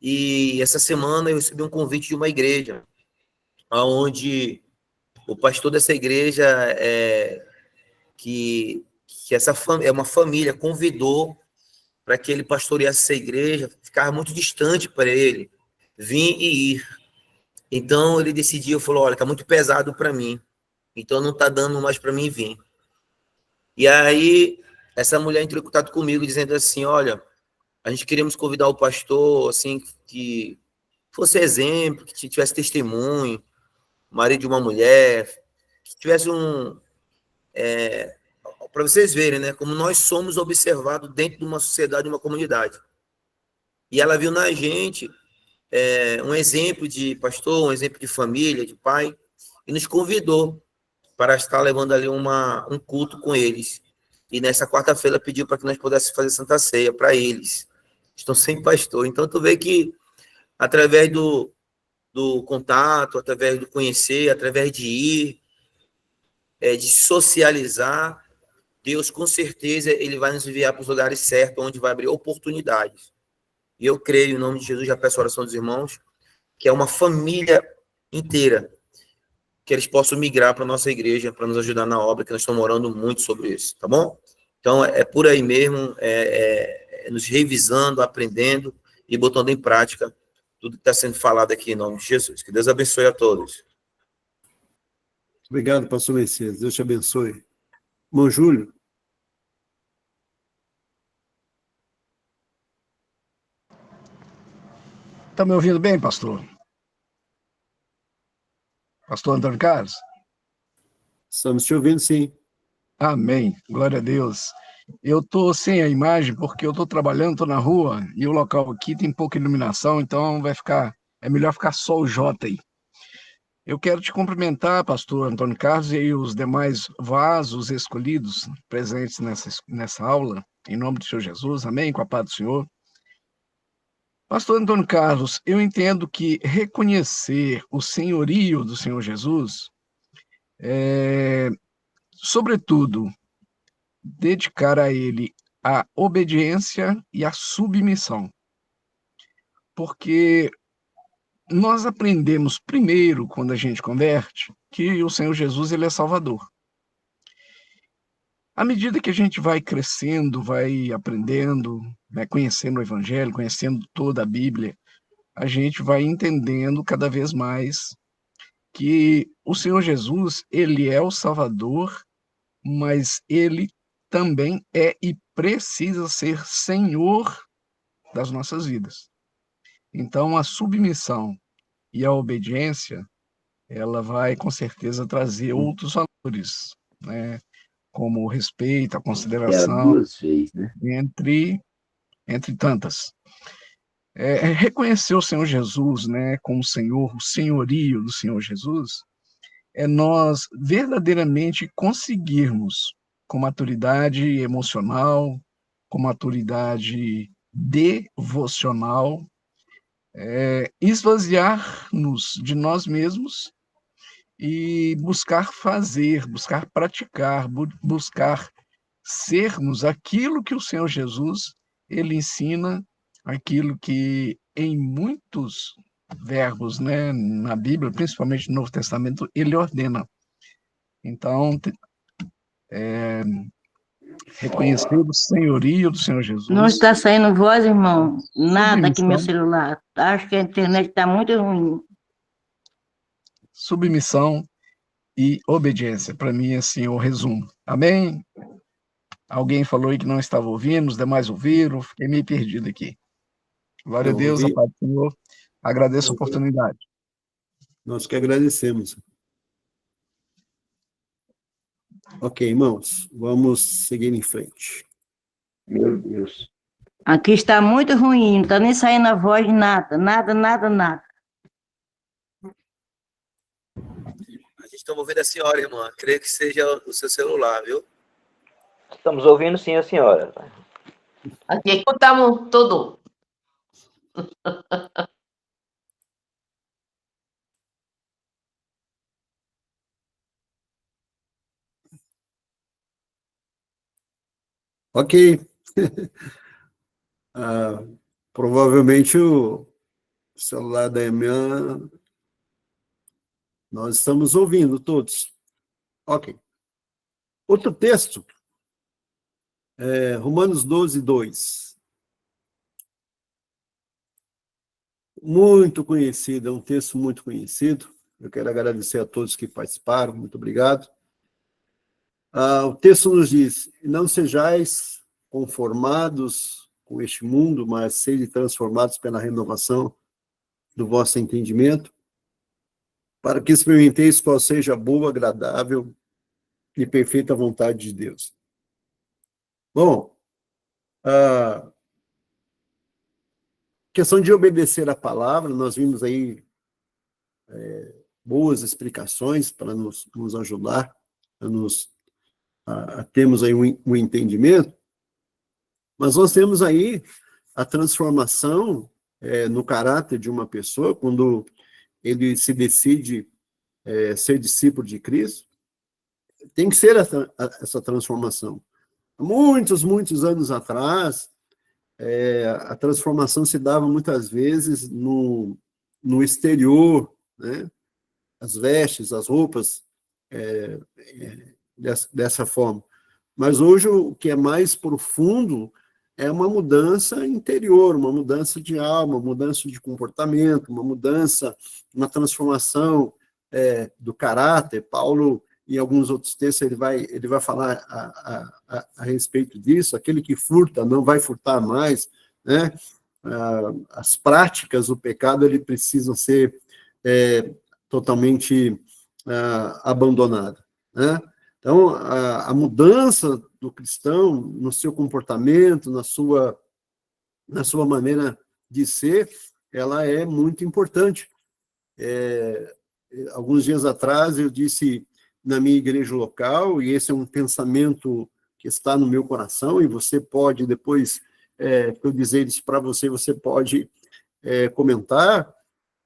E essa semana eu recebi um convite de uma igreja, onde o pastor dessa igreja, que essa é uma família, convidou para que ele pastoreasse essa igreja, ficava muito distante para ele vir e ir. Então ele decidiu, falou, olha, está muito pesado para mim, então não está dando mais para mim vir. E aí essa mulher entrou em contato comigo, dizendo assim, olha, a gente queríamos convidar o pastor, assim, que fosse exemplo, que tivesse testemunho, marido de uma mulher, que tivesse para vocês verem, né, como nós somos observados dentro de uma sociedade, de uma comunidade. E ela viu na gente um exemplo de pastor, um exemplo de família, de pai, e nos convidou para estar levando ali um culto com eles. E nessa quarta-feira pediu para que nós pudéssemos fazer Santa Ceia para eles. Estão sem pastor. Então, tu vê que através do contato, através do conhecer, através de ir, de socializar, Deus, com certeza, ele vai nos enviar para os lugares certos, onde vai abrir oportunidades. E eu creio, em nome de Jesus, já peço a oração dos irmãos, que é uma família inteira, que eles possam migrar para a nossa igreja, para nos ajudar na obra, que nós estamos orando muito sobre isso, tá bom? Então, é por aí mesmo, nos revisando, aprendendo e botando em prática tudo que está sendo falado aqui em nome de Jesus. Que Deus abençoe a todos. Obrigado, pastor Messias. Deus te abençoe. Irmão Júlio. Está me ouvindo bem, pastor? Pastor Antônio Carlos? Estamos te ouvindo, sim. Amém. Glória a Deus. Eu estou sem a imagem porque eu estou trabalhando, estou na rua, e o local aqui tem pouca iluminação, então é melhor ficar só o Jota aí. Eu quero te cumprimentar, pastor Antônio Carlos, e os demais vasos escolhidos presentes nessa aula, em nome do Senhor Jesus, amém, com a paz do Senhor. Pastor Antônio Carlos, eu entendo que reconhecer o senhorio do Senhor Jesus sobretudo, dedicar a ele a obediência e a submissão. Porque nós aprendemos primeiro, quando a gente converte, que o Senhor Jesus ele é Salvador. À medida que a gente vai crescendo, vai aprendendo, né, conhecendo o Evangelho, conhecendo toda a Bíblia, a gente vai entendendo cada vez mais que o Senhor Jesus, ele é o Salvador, mas ele também é e precisa ser Senhor das nossas vidas. Então, a submissão e a obediência, ela vai, com certeza, trazer outros valores, né? Como o respeito, a consideração, entre tantas. Reconhecer o Senhor Jesus, né, como Senhor, o senhorio do Senhor Jesus, é nós verdadeiramente conseguirmos, com maturidade emocional, com maturidade devocional, esvaziar-nos de nós mesmos e buscar fazer, buscar praticar, buscar sermos aquilo que o Senhor Jesus ele ensina, aquilo que em muitos verbos, né, na Bíblia, principalmente no Novo Testamento, ele ordena. Então, reconhecer o senhorio do Senhor Jesus. Não está saindo voz, irmão? Nada aqui no meu celular. Acho que a internet está muito ruim. Submissão e obediência. Para mim, assim, o resumo. Amém? Alguém falou aí que não estava ouvindo, os demais ouviram, fiquei meio perdido aqui. Glória a Deus, a paz do Senhor. Agradeço a oportunidade. Nós que agradecemos. Ok, irmãos, vamos seguir em frente. Meu Deus. Aqui está muito ruim, não está nem saindo a voz de nada, nada, nada, nada. A gente está ouvindo a senhora, irmã. Creio que seja o seu celular, viu? Estamos ouvindo sim a senhora. Aqui escutamos tudo. Ok. Provavelmente o celular da Eman, nós estamos ouvindo todos. Ok. Outro texto, Romanos 12, 2. Muito conhecido, é um texto muito conhecido. Eu quero agradecer a todos que participaram, muito obrigado. O texto nos diz: não sejais conformados com este mundo, mas sede transformados pela renovação do vosso entendimento, para que experimenteis qual seja a boa, agradável e perfeita vontade de Deus. Bom, a questão de obedecer a palavra, nós vimos aí boas explicações para nos ajudar a termos aí um entendimento, mas nós temos aí a transformação no caráter de uma pessoa, quando ele se decide ser discípulo de Cristo, tem que ser essa transformação. Muitos anos atrás, a transformação se dava muitas vezes no exterior, né? As vestes, as roupas, dessa forma. Mas hoje o que é mais profundo é uma mudança interior, uma mudança de alma, uma mudança de comportamento, uma transformação do caráter. Paulo, em alguns outros textos, ele vai falar a respeito disso. Aquele que furta não vai furtar mais, né? As práticas do pecado precisam ser totalmente abandonadas, né? Então, a mudança do cristão no seu comportamento, na sua maneira de ser, ela é muito importante. Alguns dias atrás, eu disse na minha igreja local, e esse é um pensamento que está no meu coração, e você pode, depois que eu dizer isso para você, você pode comentar,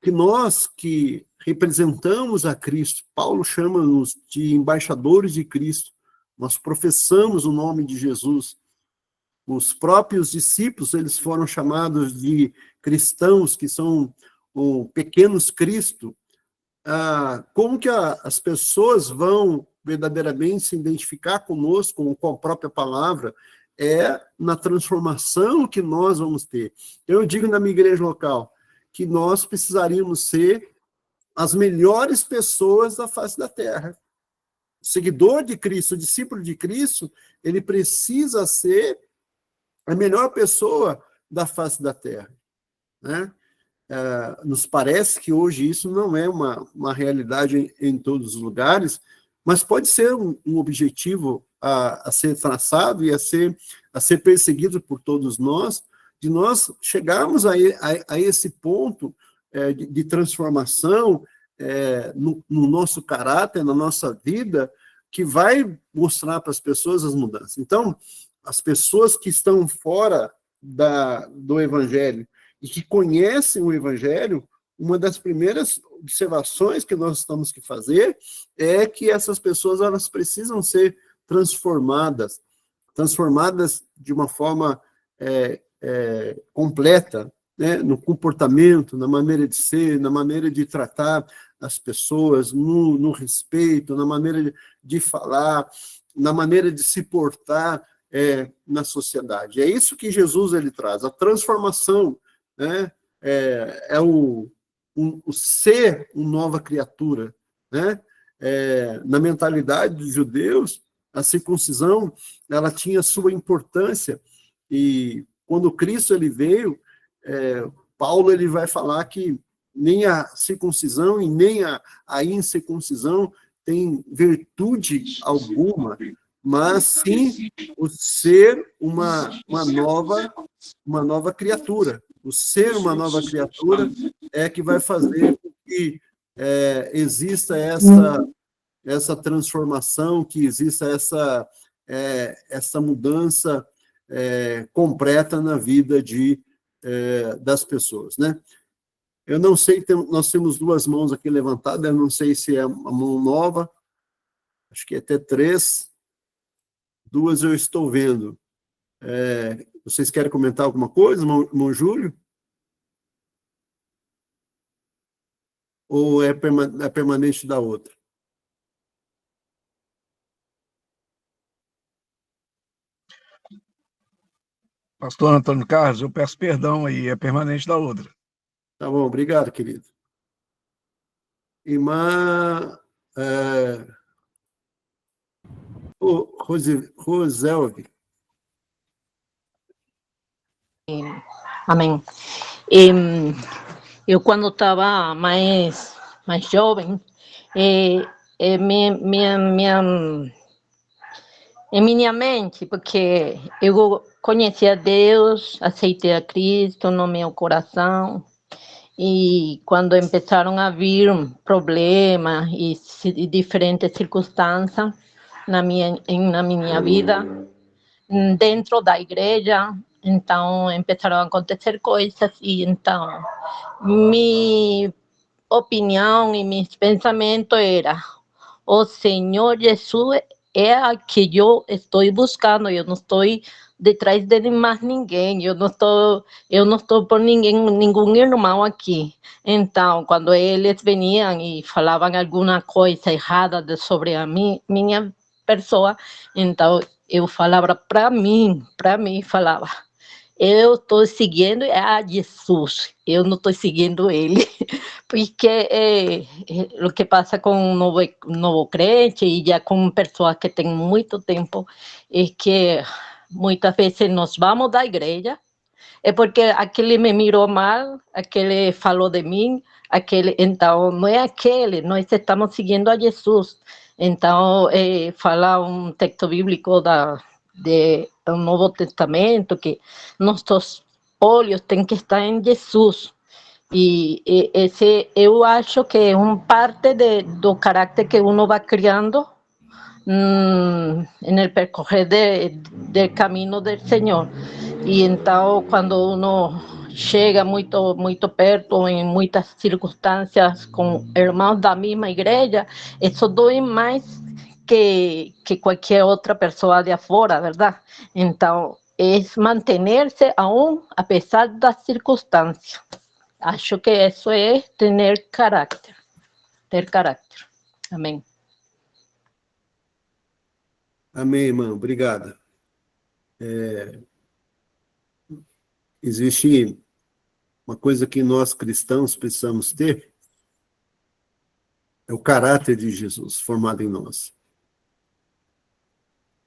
que nós que representamos a Cristo, Paulo chama-nos de embaixadores de Cristo, nós professamos o nome de Jesus. Os próprios discípulos, eles foram chamados de cristãos, que são pequenos Cristo. Como que as pessoas vão verdadeiramente se identificar conosco, com a própria palavra, na transformação que nós vamos ter. Eu digo na minha igreja local que nós precisaríamos ser as melhores pessoas da face da terra. O seguidor de Cristo, o discípulo de Cristo, ele precisa ser a melhor pessoa da face da terra, né? Nos parece que hoje isso não é uma realidade em todos os lugares, mas pode ser um objetivo a ser traçado e a ser perseguido por todos nós, de nós chegarmos a esse ponto de transformação no nosso caráter, na nossa vida, que vai mostrar para as pessoas as mudanças. Então, as pessoas que estão fora do Evangelho e que conhecem o Evangelho, uma das primeiras observações que nós temos que fazer é que essas pessoas elas precisam ser transformadas de uma forma completa, né? No comportamento, na maneira de ser, na maneira de tratar as pessoas, no respeito, na maneira de falar, na maneira de se portar na sociedade. É isso que Jesus ele traz, a transformação, né? O ser uma nova criatura, né? Na mentalidade dos judeus, a circuncisão ela tinha sua importância, e quando Cristo ele veio, Paulo ele vai falar que nem a circuncisão e nem a incircuncisão tem virtude alguma, mas sim o ser uma nova criatura. O ser uma nova criatura é que vai fazer com que exista essa transformação, que exista essa mudança completa na vida das pessoas, né? Eu não sei, nós temos duas mãos aqui levantadas, eu não sei se é uma mão nova, acho que até 3, 2 eu estou vendo. Vocês querem comentar alguma coisa, irmão Júlio? Ou é permanente da outra? Pastor Antônio Carlos, eu peço perdão aí, é permanente da outra. Tá bom, obrigado, querido. Irmã Roselvi. Amém. Eu, quando estava mais jovem, em minha mente, porque eu conhecia Deus, aceitei a Cristo no meu coração, e quando começaram a vir problemas e diferentes circunstâncias na minha vida, dentro da igreja, então começaram a acontecer coisas, e então minha opinião e meus pensamentos era: o Senhor Jesus é a que eu estou buscando, eu não estou detrás de mais ninguém, eu não estou por nenhum irmão aqui. Então, quando eles vinham e falavam alguma coisa errada sobre a minha pessoa, então eu falava para mim, falava: eu estou seguindo a Jesus, eu não estou seguindo ele, porque o que passa com um novo crente e já com pessoas que têm muito tempo, é que muitas vezes nós vamos da igreja, é porque aquele me mirou mal, aquele falou de mim, então não é aquele, nós estamos seguindo a Jesus. Então, fala um texto bíblico do Novo Testamento, que nossos olhos têm que estar em Jesus. E esse, eu acho que é parte do caráter que uno vai criando no percorrer do caminho do Senhor. E então, quando uno chega muito perto, em muitas circunstâncias, com irmãos da mesma igreja, isso dói mais que qualquer outra pessoa de afora, verdade? Então, é manter-se a pesar das circunstâncias. Acho que isso é ter caráter. Amém. Amém, irmã. Obrigada. Existe uma coisa que nós cristãos precisamos ter, é o caráter de Jesus formado em nós.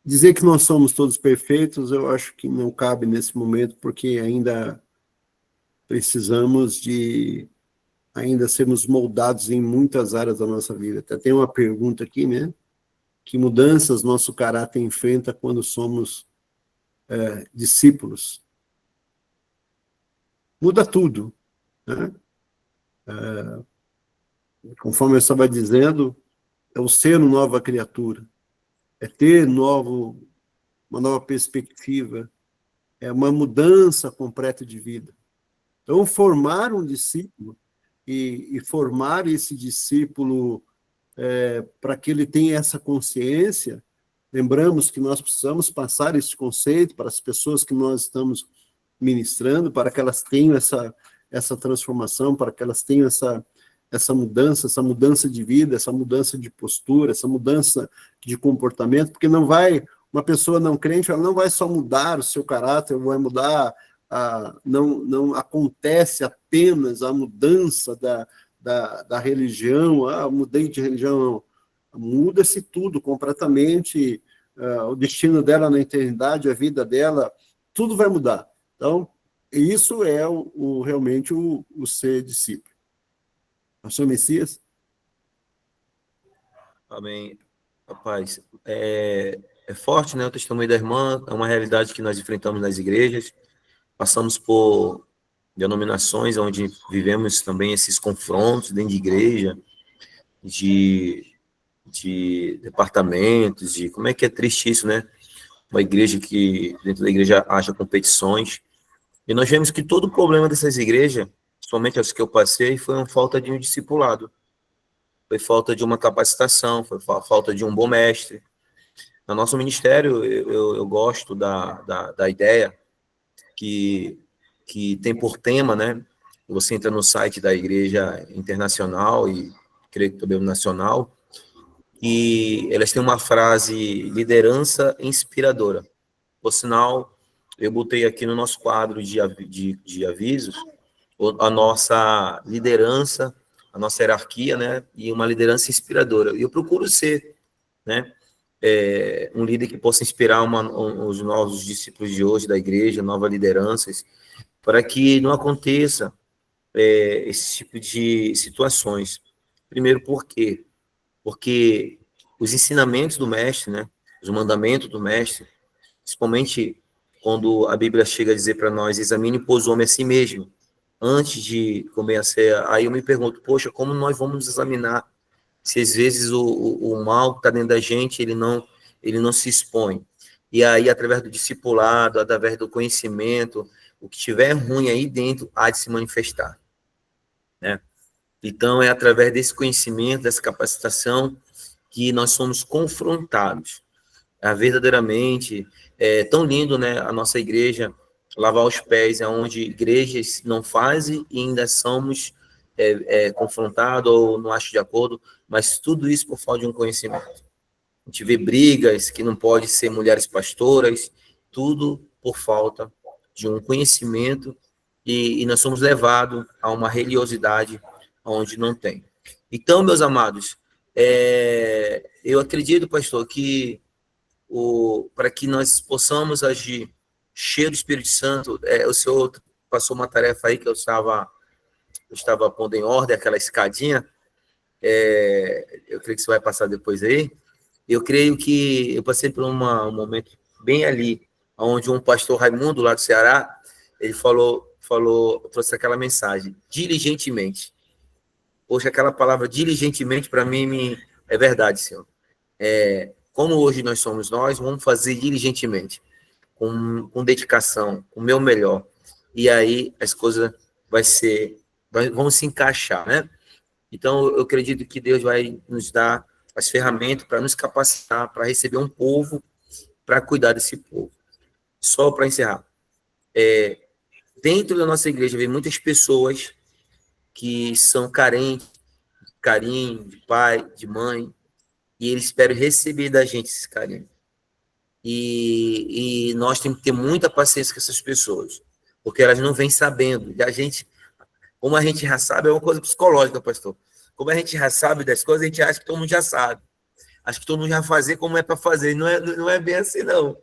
Dizer que nós somos todos perfeitos, eu acho que não cabe nesse momento, porque ainda precisamos de ainda sermos moldados em muitas áreas da nossa vida. Até tem uma pergunta aqui, né? Que mudanças nosso caráter enfrenta quando somos discípulos? Muda tudo, né? Conforme eu estava dizendo, é o ser uma nova criatura, é ter uma nova perspectiva, é uma mudança completa de vida. Então, formar um discípulo e formar esse discípulo para que ele tenha essa consciência, lembramos que nós precisamos passar esse conceito para as pessoas que nós estamos ministrando, para que elas tenham essa transformação, para que elas tenham essa mudança de vida, essa mudança de postura, essa mudança de comportamento, porque uma pessoa não crente, ela não vai só mudar o seu caráter, vai mudar, não acontece apenas a mudança da religião, mudei de religião, não. Muda-se tudo completamente, o destino dela na eternidade, a vida dela, tudo vai mudar. Então, isso é realmente o ser discípulo. Pastor Messias? Amém. Rapaz, é forte, né? O testemunho da irmã é uma realidade que nós enfrentamos nas igrejas. Passamos por denominações onde vivemos também esses confrontos dentro de igreja, de departamentos, como é que é triste isso, né? Uma igreja que, dentro da igreja, haja competições. E nós vemos que todo o problema dessas igrejas, somente as que eu passei, foi uma falta de um discipulado. Foi falta de uma capacitação, foi falta de um bom mestre. No nosso ministério, eu gosto da ideia que tem por tema, né? Você entra no site da Igreja Internacional e creio que também nacional, e elas têm uma frase: liderança inspiradora. Por sinal, eu botei aqui no nosso quadro de avisos a nossa liderança, a nossa hierarquia, né? E uma liderança inspiradora. E eu procuro ser, né? Um líder que possa inspirar os novos discípulos de hoje da igreja, novas lideranças, para que não aconteça esse tipo de situações. Primeiro, por quê? Porque os ensinamentos do mestre, né, os mandamentos do mestre, principalmente quando a Bíblia chega a dizer para nós: examine, pois, o homem a si mesmo, antes de comer a ceia. Aí eu me pergunto, poxa, como nós vamos nos examinar se às vezes o mal que está dentro da gente, ele não se expõe? E aí, através do discipulado, através do conhecimento, o que tiver ruim aí dentro há de se manifestar, né? Então, é através desse conhecimento, dessa capacitação, que nós somos confrontados. Verdadeiramente, é tão lindo, né, a nossa igreja, lavar os pés, é onde igrejas não fazem e ainda somos confrontados ou não acham de acordo, mas tudo isso por falta de um conhecimento. A gente vê brigas que não pode ser mulheres pastoras, tudo por falta de um conhecimento, e nós somos levados a uma religiosidade onde não tem. Então, meus amados, eu acredito, pastor, que para que nós possamos agir cheio do Espírito Santo, o senhor passou uma tarefa aí que eu estava pondo em ordem, aquela escadinha, eu creio que você vai passar depois aí. Eu creio que eu passei por um momento bem ali, onde um pastor Raimundo, lá do Ceará, ele trouxe aquela mensagem: diligentemente. Poxa, aquela palavra diligentemente, para mim, é verdade, Senhor. Como hoje nós somos nós, vamos fazer diligentemente, com dedicação, com o meu melhor. E aí as coisas vão se encaixar, né? Então, eu acredito que Deus vai nos dar as ferramentas para nos capacitar, para receber um povo, para cuidar desse povo. Só para encerrar. Dentro da nossa igreja, vem muitas pessoas que são carentes de carinho, de pai, de mãe, e eles esperam receber da gente esse carinho. E nós temos que ter muita paciência com essas pessoas, porque elas não vêm sabendo. E a gente, como a gente já sabe, é uma coisa psicológica, pastor. Como a gente já sabe das coisas, a gente acha que todo mundo já sabe. Acho que todo mundo já vai fazer como é para fazer. Não é bem assim, não.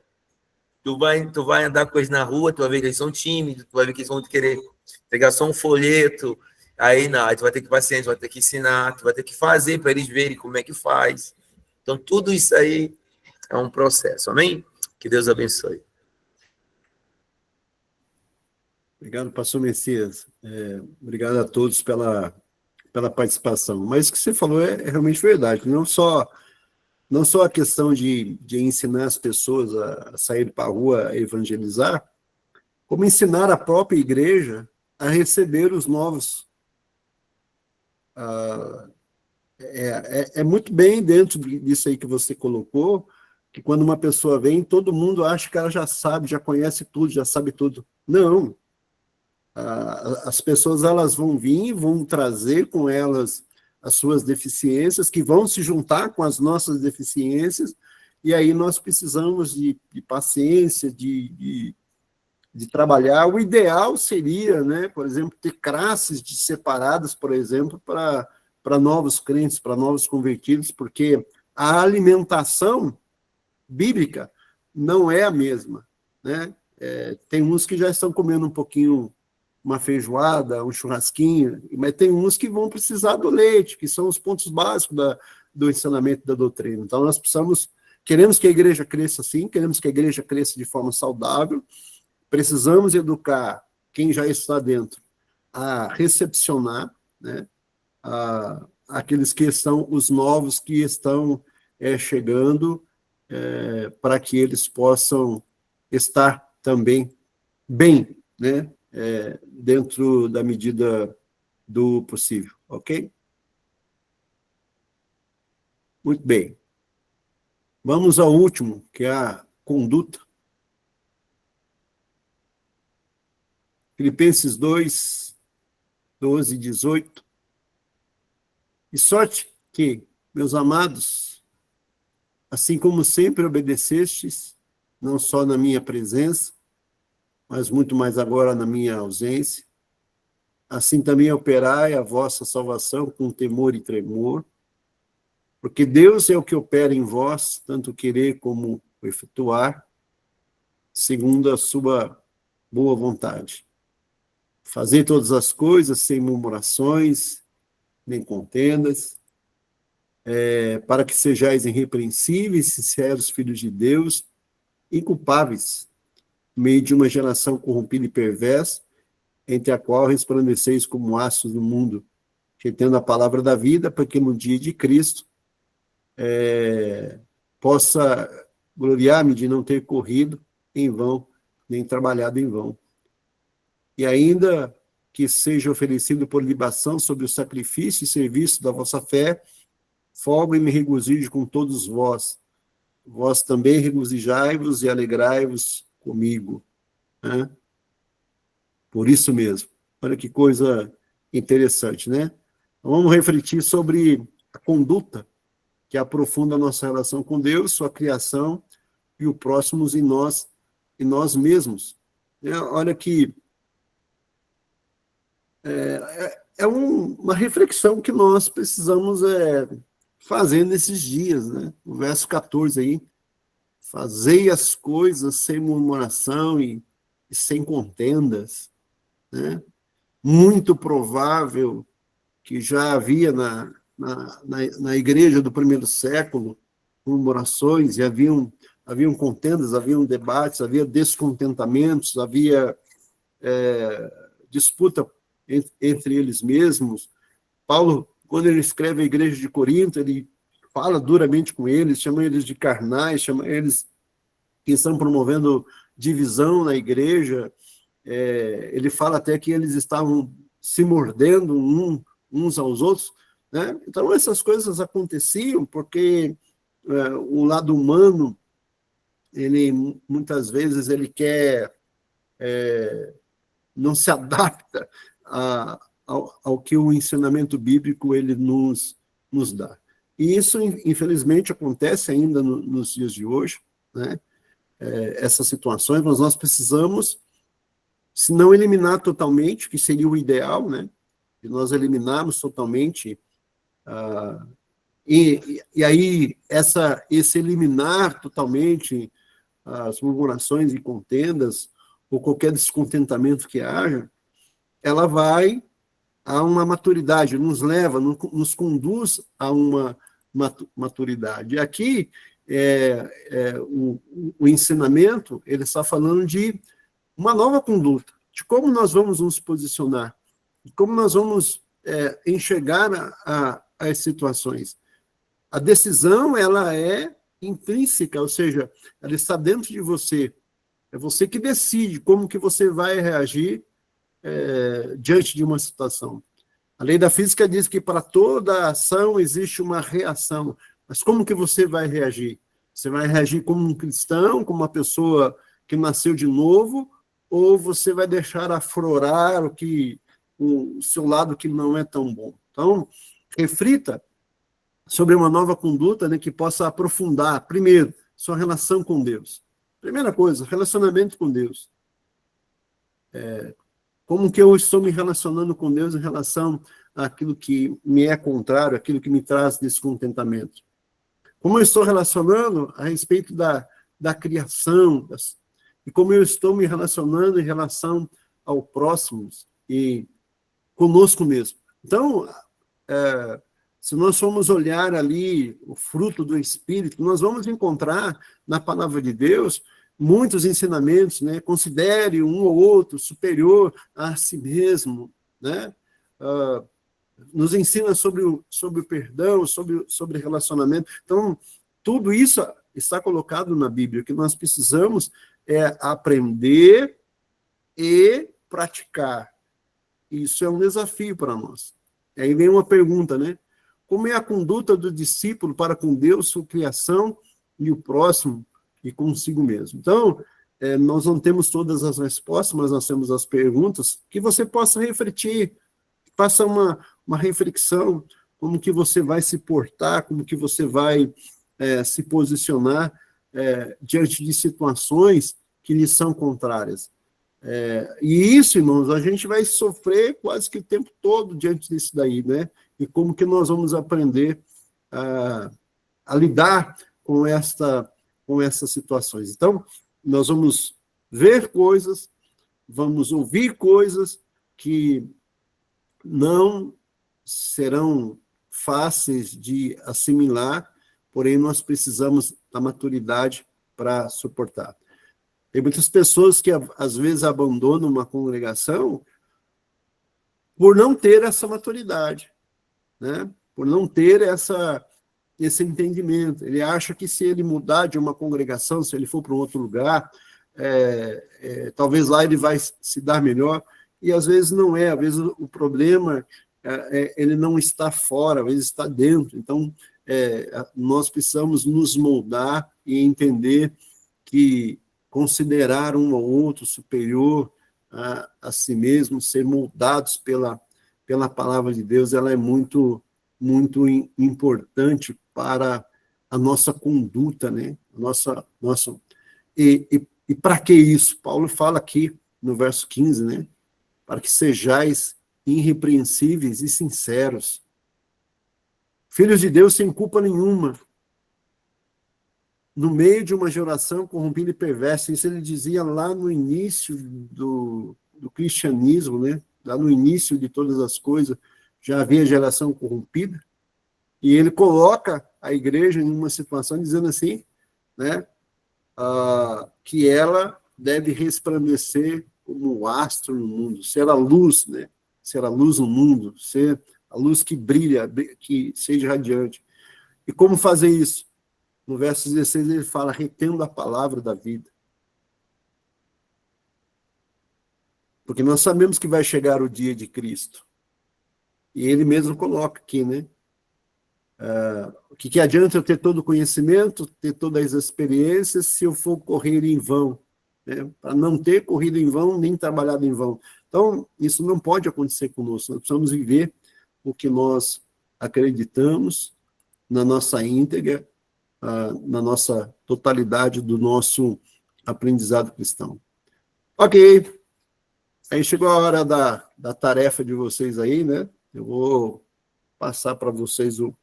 Tu vai andar com eles na rua, tu vai ver que eles são tímidos, tu vai ver que eles vão querer pegar só um folheto. Aí não, aí tu vai ter que paciência, tu vai ter que ensinar, tu vai ter que fazer para eles verem como é que faz. Então, tudo isso aí é um processo, amém? Que Deus abençoe. Obrigado, pastor Messias. Obrigado a todos pela participação. Mas o que você falou é realmente verdade. Não só a questão de ensinar as pessoas a sair para a rua, a evangelizar, como ensinar a própria igreja a receber os novos. É muito bem dentro disso aí que você colocou, que quando uma pessoa vem, todo mundo acha que ela já sabe, já conhece tudo, já sabe tudo. Não. As pessoas, elas vão vir, vão trazer com elas as suas deficiências, que vão se juntar com as nossas deficiências, e aí nós precisamos de paciência, de trabalhar. O ideal seria, né, por exemplo, ter classes separadas, por exemplo, para novos crentes, para novos convertidos, porque a alimentação bíblica não é a mesma, né? Tem uns que já estão comendo um pouquinho, uma feijoada, um churrasquinho, mas tem uns que vão precisar do leite, que são os pontos básicos do ensinamento da doutrina. Então, nós queremos que a igreja cresça assim, queremos que a igreja cresça de forma saudável, precisamos educar quem já está dentro a recepcionar, né, aqueles que são os novos que estão chegando, para que eles possam estar também bem, né, dentro da medida do possível, ok? Muito bem. Vamos ao último, que é a conduta. Filipenses 2, 12 e 18. E sorte que, meus amados, assim como sempre obedecestes, não só na minha presença, mas muito mais agora na minha ausência, assim também operai a vossa salvação com temor e tremor, porque Deus é o que opera em vós, tanto querer como efetuar, segundo a sua boa vontade. Fazei todas as coisas sem murmurações, nem contendas, para que sejais irrepreensíveis, sinceros filhos de Deus, inculpáveis, no meio de uma geração corrompida e perversa, entre a qual resplandeceis como astros do mundo, que tendo a palavra da vida, para que no dia de Cristo possa gloriar-me de não ter corrido em vão, nem trabalhado em vão. E ainda que seja oferecido por libação sobre o sacrifício e serviço da vossa fé, folgo e me regozijo com todos vós. Vós também regozijai-vos e alegrai-vos comigo. Né? Por isso mesmo. Olha que coisa interessante, né? Então, vamos refletir sobre a conduta que aprofunda a nossa relação com Deus, sua criação e o próximo em nós mesmos. Olha que uma reflexão que nós precisamos fazer nesses dias, né? O verso 14 aí, fazei as coisas sem murmuração e sem contendas, né? Muito provável que já havia na igreja do primeiro século murmurações, e haviam contendas, haviam debates, havia descontentamentos, havia disputa entre eles mesmos. Paulo, quando ele escreve a igreja de Corinto, ele fala duramente com eles, chama eles de carnais, chama eles que estão promovendo divisão na igreja. Ele fala até que eles estavam se mordendo uns aos outros, né? Então, essas coisas aconteciam porque o lado humano, ele muitas vezes ele quer, não se adapta ao que o ensinamento bíblico ele nos dá. E isso, infelizmente, acontece ainda nos dias de hoje, né? Essas situações, mas nós precisamos, se não eliminar totalmente, que seria o ideal, né? De nós eliminarmos totalmente, e aí esse eliminar totalmente as murmurações e contendas, ou qualquer descontentamento que haja, ela vai a uma maturidade, nos leva, nos conduz a uma maturidade. E aqui, o ensinamento, ele está falando de uma nova conduta, de como nós vamos nos posicionar, de como nós vamos enxergar as situações. A decisão, ela é intrínseca, ou seja, ela está dentro de você. É você que decide como que você vai reagir diante de uma situação. A lei da física diz que para toda ação existe uma reação, mas como que você vai reagir? Você vai reagir como um cristão, como uma pessoa que nasceu de novo, ou você vai deixar aflorar o seu lado que não é tão bom? Então, reflita sobre uma nova conduta, né, que possa aprofundar, primeiro, sua relação com Deus. Primeira coisa, relacionamento com Deus. Como que eu estou me relacionando com Deus em relação àquilo que me é contrário, aquilo que me traz descontentamento? Como eu estou relacionando a respeito da criação, e como eu estou me relacionando em relação ao próximo e conosco mesmo. Então, se nós formos olhar ali o fruto do Espírito, nós vamos encontrar na palavra de Deus muitos ensinamentos, né? Considere um ou outro superior a si mesmo, né? Nos ensina sobre o perdão, sobre relacionamento. Então, tudo isso está colocado na Bíblia. O que nós precisamos é aprender e praticar. Isso é um desafio para nós. Aí vem uma pergunta, né? Como é a conduta do discípulo para com Deus, sua criação e o próximo e consigo mesmo. Então, nós não temos todas as respostas, mas nós temos as perguntas, que você possa refletir, faça uma reflexão, como que você vai se portar, como que você vai se posicionar diante de situações que lhe são contrárias. E isso, irmãos, a gente vai sofrer quase que o tempo todo diante disso daí, né? E como que nós vamos aprender a lidar com essas situações. Então, nós vamos ver coisas, vamos ouvir coisas que não serão fáceis de assimilar, porém nós precisamos da maturidade para suportar. Tem muitas pessoas que às vezes abandonam uma congregação por não ter essa maturidade, né? Por não ter esse entendimento. Ele acha que se ele mudar de uma congregação, se ele for para um outro lugar, talvez lá ele vai se dar melhor, e às vezes não é, às vezes o problema ele não está fora, às vezes está dentro. Então, nós precisamos nos moldar e entender que considerar um ou outro superior a si mesmo, ser moldados pela palavra de Deus, ela é muito, muito importante para a nossa conduta, né? E para que isso? Paulo fala aqui no verso 15, né? Para que sejais irrepreensíveis e sinceros, filhos de Deus sem culpa nenhuma, no meio de uma geração corrompida e perversa. Isso ele dizia lá no início do cristianismo, né? Lá no início de todas as coisas, já havia geração corrompida, e ele coloca a igreja em uma situação dizendo assim, né? Que ela deve resplandecer como um astro no mundo, ser a luz, né? Ser a luz no mundo, ser a luz que brilha, que seja radiante. E como fazer isso? No verso 16 ele fala, retendo a palavra da vida. Porque nós sabemos que vai chegar o dia de Cristo. E ele mesmo coloca aqui, né? O que adianta eu ter todo o conhecimento, ter todas as experiências, se eu for correr em vão? Né? Para não ter corrido em vão, nem trabalhado em vão. Então, isso não pode acontecer conosco. Nós precisamos viver o que nós acreditamos na nossa íntegra, na nossa totalidade do nosso aprendizado cristão. Ok. Aí chegou a hora da tarefa de vocês aí, né? Eu vou passar para vocês o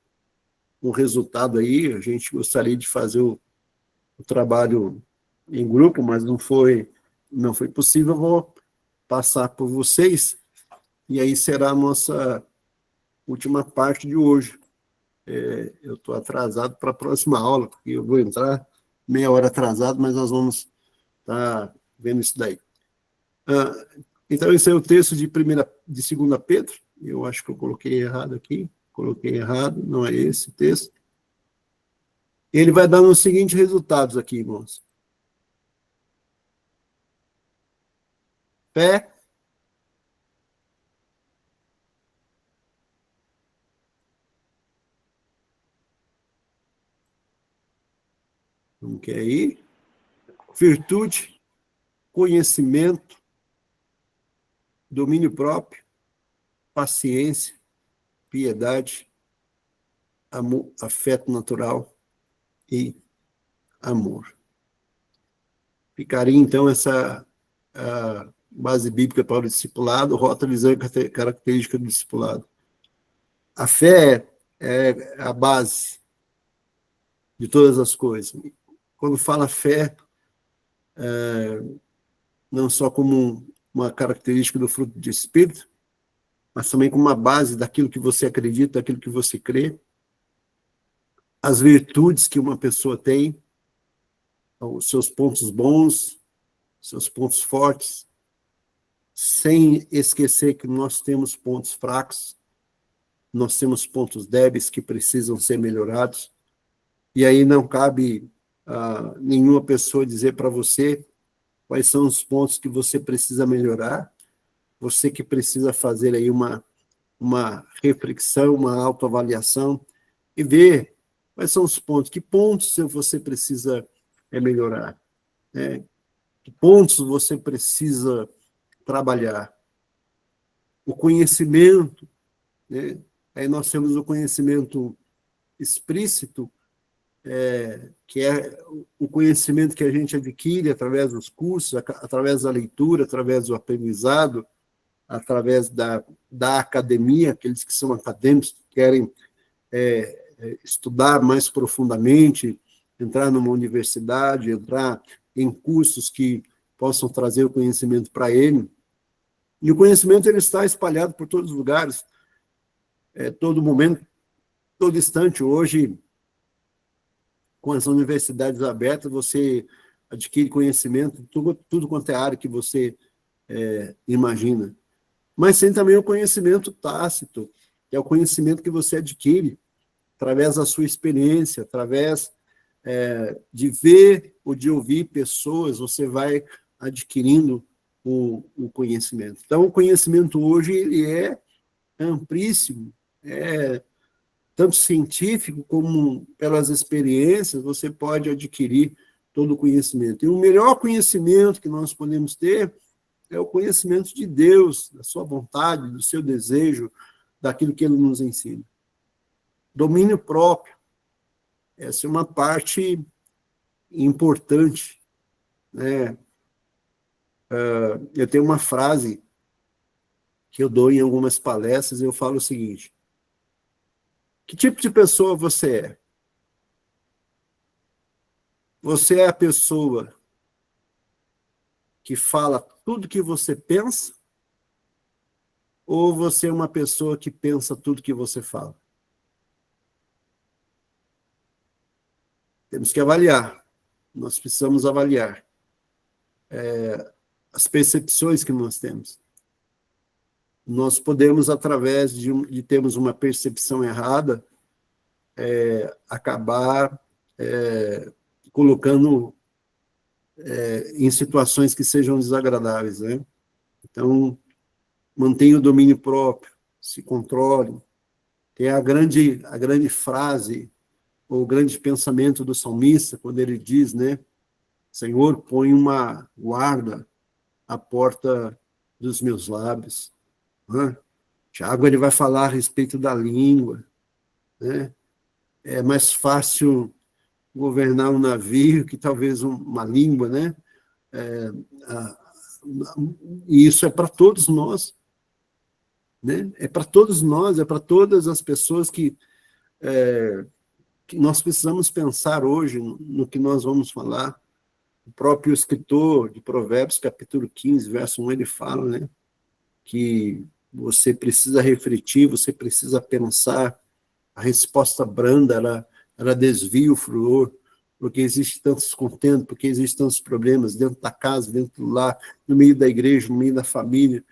resultado aí. A gente gostaria de fazer o trabalho em grupo, mas não foi possível. Eu vou passar por vocês, e aí será a nossa última parte de hoje. Eu estou atrasado para a próxima aula, porque eu vou entrar meia hora atrasado, mas nós vamos estar vendo isso daí. Então, esse é o texto de 2 Pedro. Eu acho que eu coloquei errado aqui. Coloquei errado, não é esse o texto. Ele vai dar os seguintes resultados aqui, irmãos. Fé, vamos que aí, virtude, conhecimento, domínio próprio, paciência, piedade, amor, afeto natural e amor. Ficaria, então, essa base bíblica para o discipulado, rotulizando a característica do discipulado. A fé é a base de todas as coisas. Quando fala fé, não só como uma característica do fruto do Espírito, mas também como uma base daquilo que você acredita, daquilo que você crê, as virtudes que uma pessoa tem, os seus pontos bons, seus pontos fortes, sem esquecer que nós temos pontos fracos, nós temos pontos débeis que precisam ser melhorados, e aí não cabe nenhuma pessoa dizer para você quais são os pontos que você precisa melhorar, você que precisa fazer aí uma reflexão, uma autoavaliação, e ver Quais são os pontos? Que pontos você precisa melhorar? Que pontos você precisa trabalhar? O conhecimento, né? Aí nós temos o conhecimento explícito, que é o conhecimento que a gente adquire através dos cursos, através da leitura, através do aprendizado, através da academia, aqueles que são acadêmicos, que querem estudar mais profundamente, entrar numa universidade, entrar em cursos que possam trazer o conhecimento para ele. E o conhecimento ele está espalhado por todos os lugares, todo momento, todo instante. Hoje, com as universidades abertas, você adquire conhecimento, tudo quanto é área que você imagina. Mas tem também o conhecimento tácito, que é o conhecimento que você adquire através da sua experiência, através de ver ou de ouvir pessoas, você vai adquirindo o conhecimento. Então, o conhecimento hoje ele é amplíssimo, tanto científico como pelas experiências, você pode adquirir todo o conhecimento. E o melhor conhecimento que nós podemos ter é o conhecimento de Deus, da sua vontade, do seu desejo, daquilo que ele nos ensina. Domínio próprio. Essa é uma parte importante, né? Eu tenho uma frase que eu dou em algumas palestras, e eu falo o seguinte: que tipo de pessoa você é? Você é a pessoa que fala tudo que você pensa, ou você é uma pessoa que pensa tudo que você fala? Temos que avaliar. Nós precisamos avaliar as percepções que nós temos. Nós podemos, através de termos uma percepção errada, acabar colocando em situações que sejam desagradáveis, né? Então, mantenha o domínio próprio, se controle. Tem a grande frase, o grande pensamento do salmista, quando ele diz, né? Senhor, põe uma guarda à porta dos meus lábios. Né? Tiago, ele vai falar a respeito da língua, né? É mais fácil governar um navio que talvez uma língua, né? E isso é para todos nós, né? É para todos nós, é para todas as pessoas que nós precisamos pensar hoje no que nós vamos falar. O próprio escritor de Provérbios, capítulo 15, verso 1, ele fala, né, que você precisa refletir, você precisa pensar. A resposta branda, ela desvia o furor, porque existe tanto descontento, porque existem tantos problemas dentro da casa, dentro do lar, no meio da igreja, no meio da família,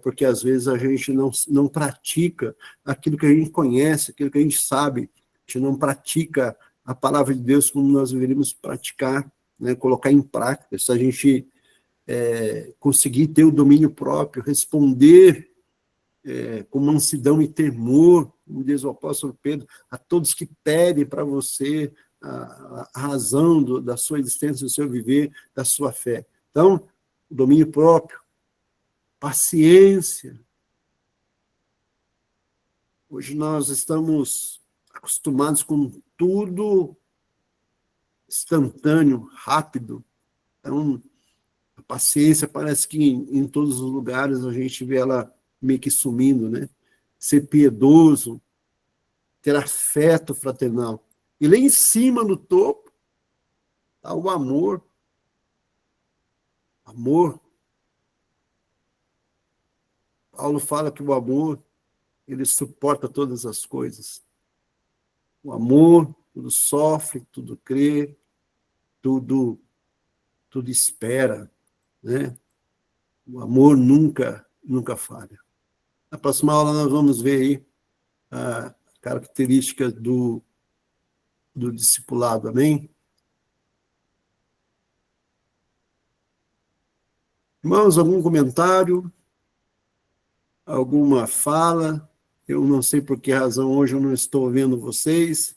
porque às vezes a gente não pratica aquilo que a gente conhece, aquilo que a gente sabe, a gente não pratica a palavra de Deus como nós deveríamos praticar, né, colocar em prática. Se a gente conseguir ter o domínio próprio, responder com mansidão e temor, como diz o apóstolo Pedro, a todos que pedem para você a razão da sua existência, do seu viver, da sua fé. Então, o domínio próprio, paciência. Hoje nós estamos acostumados com tudo instantâneo, rápido. Então, a paciência parece que em todos os lugares a gente vê ela meio que sumindo, né? Ser piedoso, ter afeto fraternal. E lá em cima, no topo, está o amor. Amor. Paulo fala que o amor, ele suporta todas as coisas. O amor, tudo sofre, tudo crê, tudo espera, né? O amor nunca falha. Na próxima aula nós vamos ver aí a característica do discipulado, amém? Irmãos, algum comentário? Alguma fala? Eu não sei por que razão hoje eu não estou vendo vocês.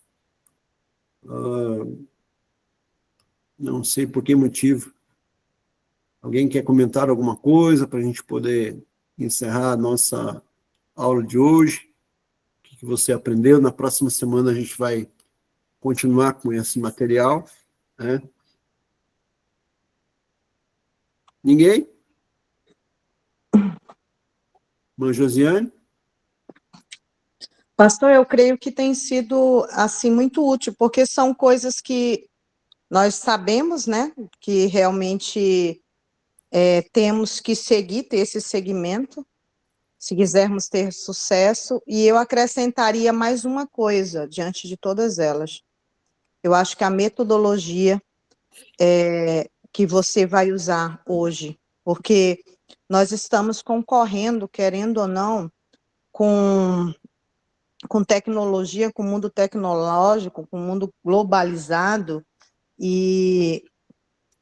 Não sei por que motivo. Alguém quer comentar alguma coisa para a gente poder encerrar a nossa aula de hoje? O que você aprendeu? Na próxima semana a gente vai continuar com esse material, né? Ninguém? Mãe Josiane? Pastor, eu creio que tem sido, assim, muito útil, porque são coisas que nós sabemos, né, que realmente temos que seguir, ter esse segmento, se quisermos ter sucesso, e eu acrescentaria mais uma coisa, diante de todas elas. Eu acho que a metodologia que você vai usar hoje, porque nós estamos concorrendo, querendo ou não, com tecnologia, com o mundo tecnológico, com o mundo globalizado, e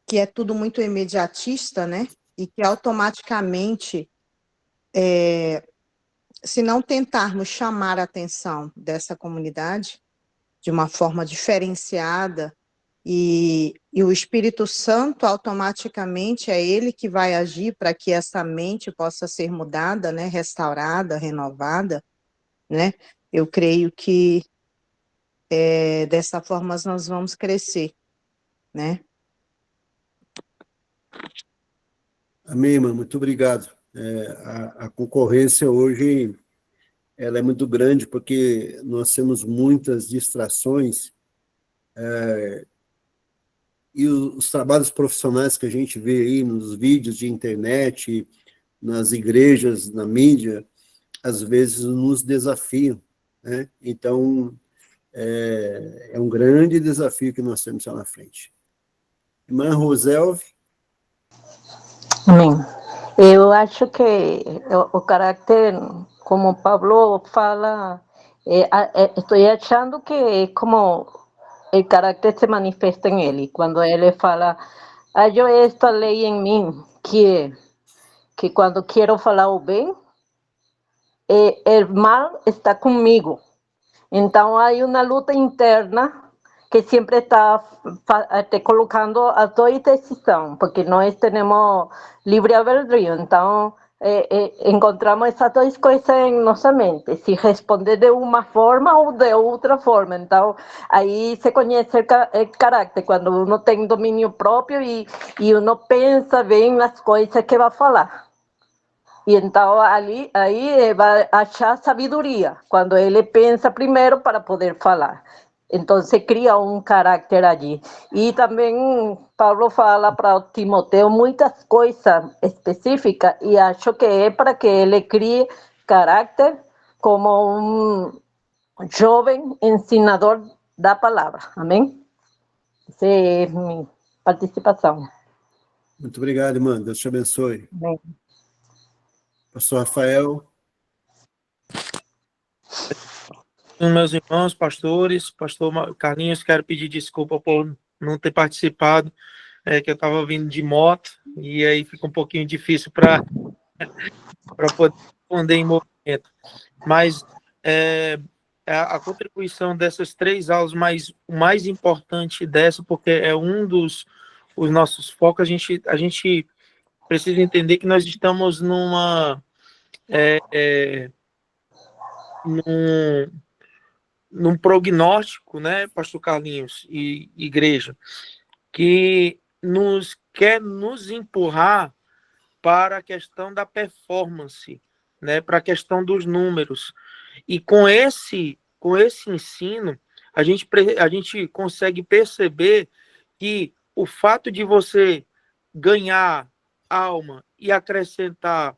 que é tudo muito imediatista, né? E que automaticamente, se não tentarmos chamar a atenção dessa comunidade de uma forma diferenciada, e o Espírito Santo automaticamente é ele que vai agir para que essa mente possa ser mudada, né? Restaurada, renovada, né? Eu creio que dessa forma nós vamos crescer, né? Amém, irmã, muito obrigado. A concorrência hoje ela é muito grande porque nós temos muitas distrações e os trabalhos profissionais que a gente vê aí nos vídeos de internet, nas igrejas, na mídia, às vezes nos desafiam, né? Então, é um grande desafio que nós temos lá na frente. Irmã Roselve? Amém. Eu acho que o caráter, como Pablo fala, estou achando que é como o caráter se manifesta em ele. Quando ele fala, eu esta lei em mim, que quando quero falar o bem, o mal está comigo. Então, há uma luta interna que sempre está colocando as duas decisões, porque nós temos livre-albedrío. Então, encontramos essas duas coisas em nossa mente, se responder de uma forma ou de outra forma. Então, aí se conhece o caráter, quando uno tem domínio próprio e uno pensa bem nas coisas que vai falar. E então, aí vai achar sabedoria, quando ele pensa primeiro para poder falar. Então, se cria um caráter ali. E também, Paulo fala para Timoteo muitas coisas específicas, e acho que é para que ele crie caráter como um jovem ensinador da palavra. Amém? Essa é a minha participação. Muito obrigado, irmã. Deus te abençoe. Amém. Pastor Rafael? Meus irmãos, pastores, pastor Carlinhos, quero pedir desculpa por não ter participado, que eu estava vindo de moto, e aí fica um pouquinho difícil para poder responder em movimento. Mas a contribuição dessas 3 aulas, mas o mais importante dessa, porque é um dos os nossos focos, a gente precisa entender que nós estamos num prognóstico, né, pastor Carlinhos e igreja, que quer nos empurrar para a questão da performance, né, para a questão dos números. E com esse ensino, a gente consegue perceber que o fato de você ganhar alma e acrescentar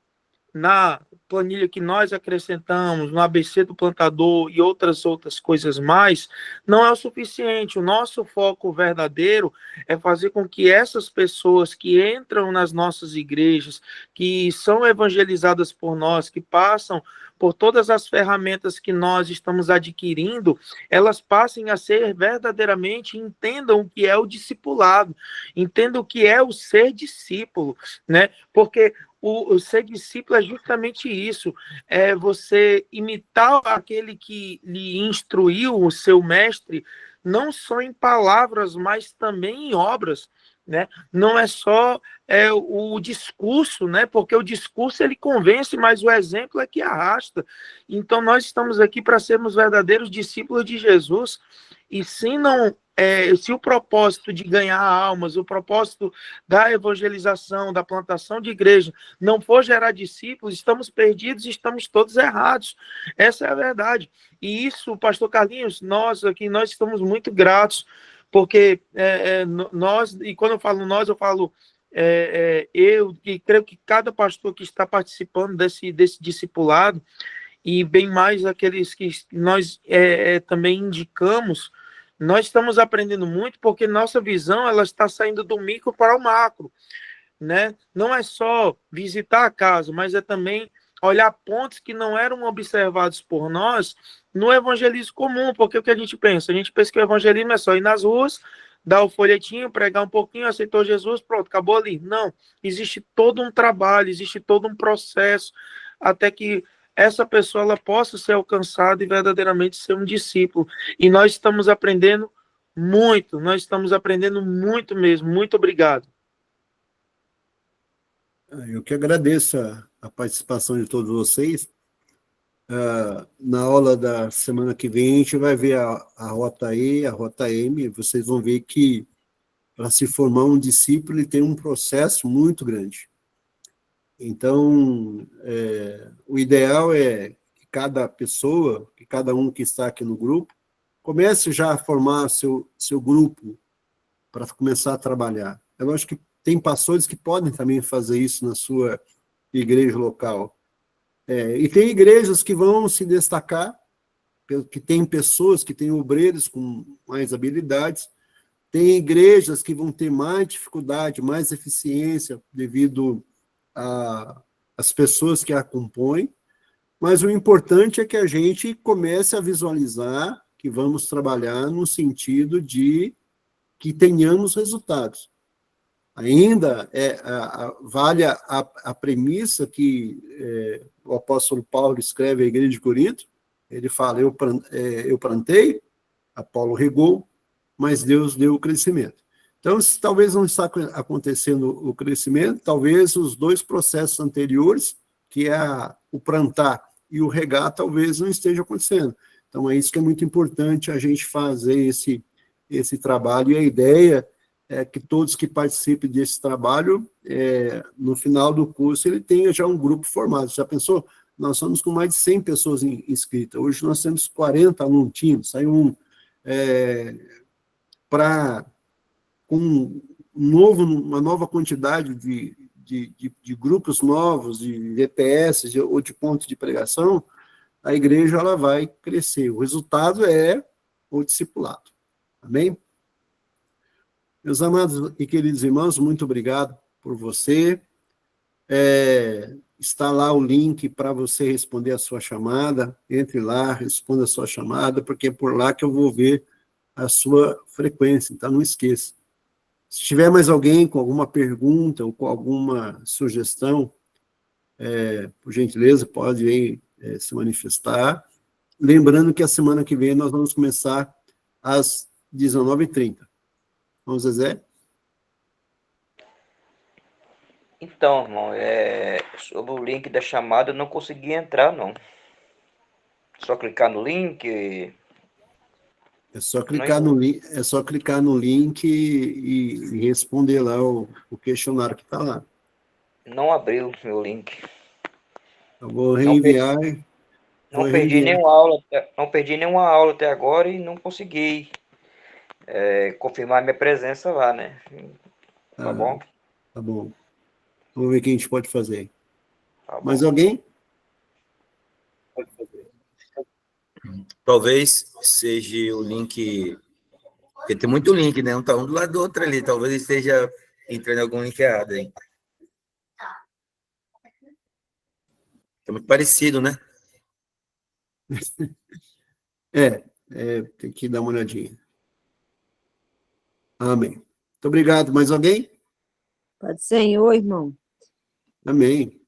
na planilha que nós acrescentamos, no ABC do plantador e outras coisas mais, não é o suficiente. O nosso foco verdadeiro é fazer com que essas pessoas que entram nas nossas igrejas, que são evangelizadas por nós, que passam por todas as ferramentas que nós estamos adquirindo, elas passem a ser verdadeiramente, entendam o que é o discipulado, entendam o que é o ser discípulo, né? Porque o ser discípulo é justamente isso, é você imitar aquele que lhe instruiu, o seu mestre, não só em palavras, mas também em obras, né? Não é só o discurso, né? Porque o discurso ele convence, mas o exemplo é que arrasta. Então nós estamos aqui para sermos verdadeiros discípulos de Jesus. E se o propósito de ganhar almas, o propósito da evangelização, da plantação de igreja, não for gerar discípulos, estamos perdidos e estamos todos errados. Essa é a verdade. E isso, pastor Carlinhos, nós estamos muito gratos, porque nós, e quando eu falo nós, eu falo eu, e creio que cada pastor que está participando desse discipulado, e bem mais aqueles que nós também indicamos, nós estamos aprendendo muito, porque nossa visão ela está saindo do micro para o macro, né? Não é só visitar a casa, mas é também olhar pontos que não eram observados por nós no evangelismo comum, porque o que a gente pensa? A gente pensa que o evangelismo é só ir nas ruas, dar o folhetinho, pregar um pouquinho, aceitou Jesus, pronto, acabou ali. Não, existe todo um trabalho, existe todo um processo, até que essa pessoa ela possa ser alcançada e verdadeiramente ser um discípulo. E nós estamos aprendendo muito mesmo. Muito obrigado. Eu que agradeço a participação de todos vocês. Na aula da semana que vem, a gente vai ver a rota E, a rota M. Vocês vão ver que, para se formar um discípulo, ele tem um processo muito grande. Então, o ideal é que cada pessoa, que cada um que está aqui no grupo, comece já a formar seu grupo para começar a trabalhar. Eu acho que tem pastores que podem também fazer isso na sua igreja local. E tem igrejas que vão se destacar, que tem pessoas, que têm obreiros com mais habilidades, tem igrejas que vão ter mais dificuldade, mais eficiência, devido às pessoas que a compõem, mas o importante é que a gente comece a visualizar que vamos trabalhar no sentido de que tenhamos resultados. Ainda vale a premissa que o apóstolo Paulo escreve à igreja de Corinto. Ele fala, eu plantei, Apolo regou, mas Deus deu o crescimento. Então, se talvez não está acontecendo o crescimento, talvez os dois processos anteriores, que é o plantar e o regar, talvez não estejam acontecendo. Então, é isso que é muito importante a gente fazer esse trabalho, e a ideia é que todos que participem desse trabalho, no final do curso, ele tenha já um grupo formado. Já pensou? Nós estamos com mais de 100 pessoas inscritas. Hoje nós temos 40 alunos, saiu com uma nova quantidade de grupos novos, de VPS ou de pontos de pregação, a igreja ela vai crescer. O resultado é o discipulado. Amém? Meus amados e queridos irmãos, muito obrigado por você. Está lá o link para você responder a sua chamada. Entre lá, responda a sua chamada, porque é por lá que eu vou ver a sua frequência, então não esqueça. Se tiver mais alguém com alguma pergunta ou com alguma sugestão, por gentileza, pode aí, se manifestar. Lembrando que a semana que vem nós vamos começar às 19h30. Vamos, Zezé? Então, irmão, sobre o link da chamada, eu não consegui entrar, não. Só clicar no link. É só clicar no link e responder lá o questionário que está lá. Não abriu meu link. Eu vou reenviar. Não perdi nenhuma aula até agora e não consegui confirmar minha presença lá, né? Tá bom? Tá bom. Vamos ver o que a gente pode fazer. Tá Mais alguém? Pode fazer. Talvez seja o link, porque tem muito link, né? Um tá um do lado do outro ali. Talvez esteja entrando algum link errado aí. É muito parecido, né? Tem que dar uma olhadinha. Amém. Muito obrigado. Mais alguém? Pode ser, Senhor, irmão. Amém.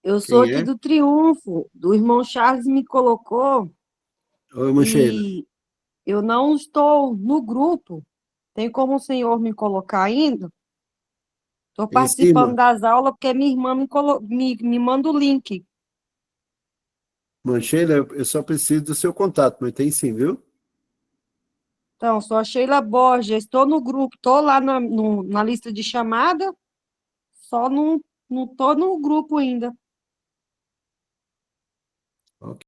Eu sou Quem aqui é? do Triunfo, do irmão Charles me colocou. Oi, irmã Sheila. E Eu não estou no grupo. Tem como o senhor me colocar ainda? Estou Em participando cima. das aulas porque minha irmã me manda o link. Mancheira, eu só preciso do seu contato, mas tem sim, viu? Então, sou a Sheila Borges, estou no grupo, estou lá na lista de chamada, só não estou no grupo ainda.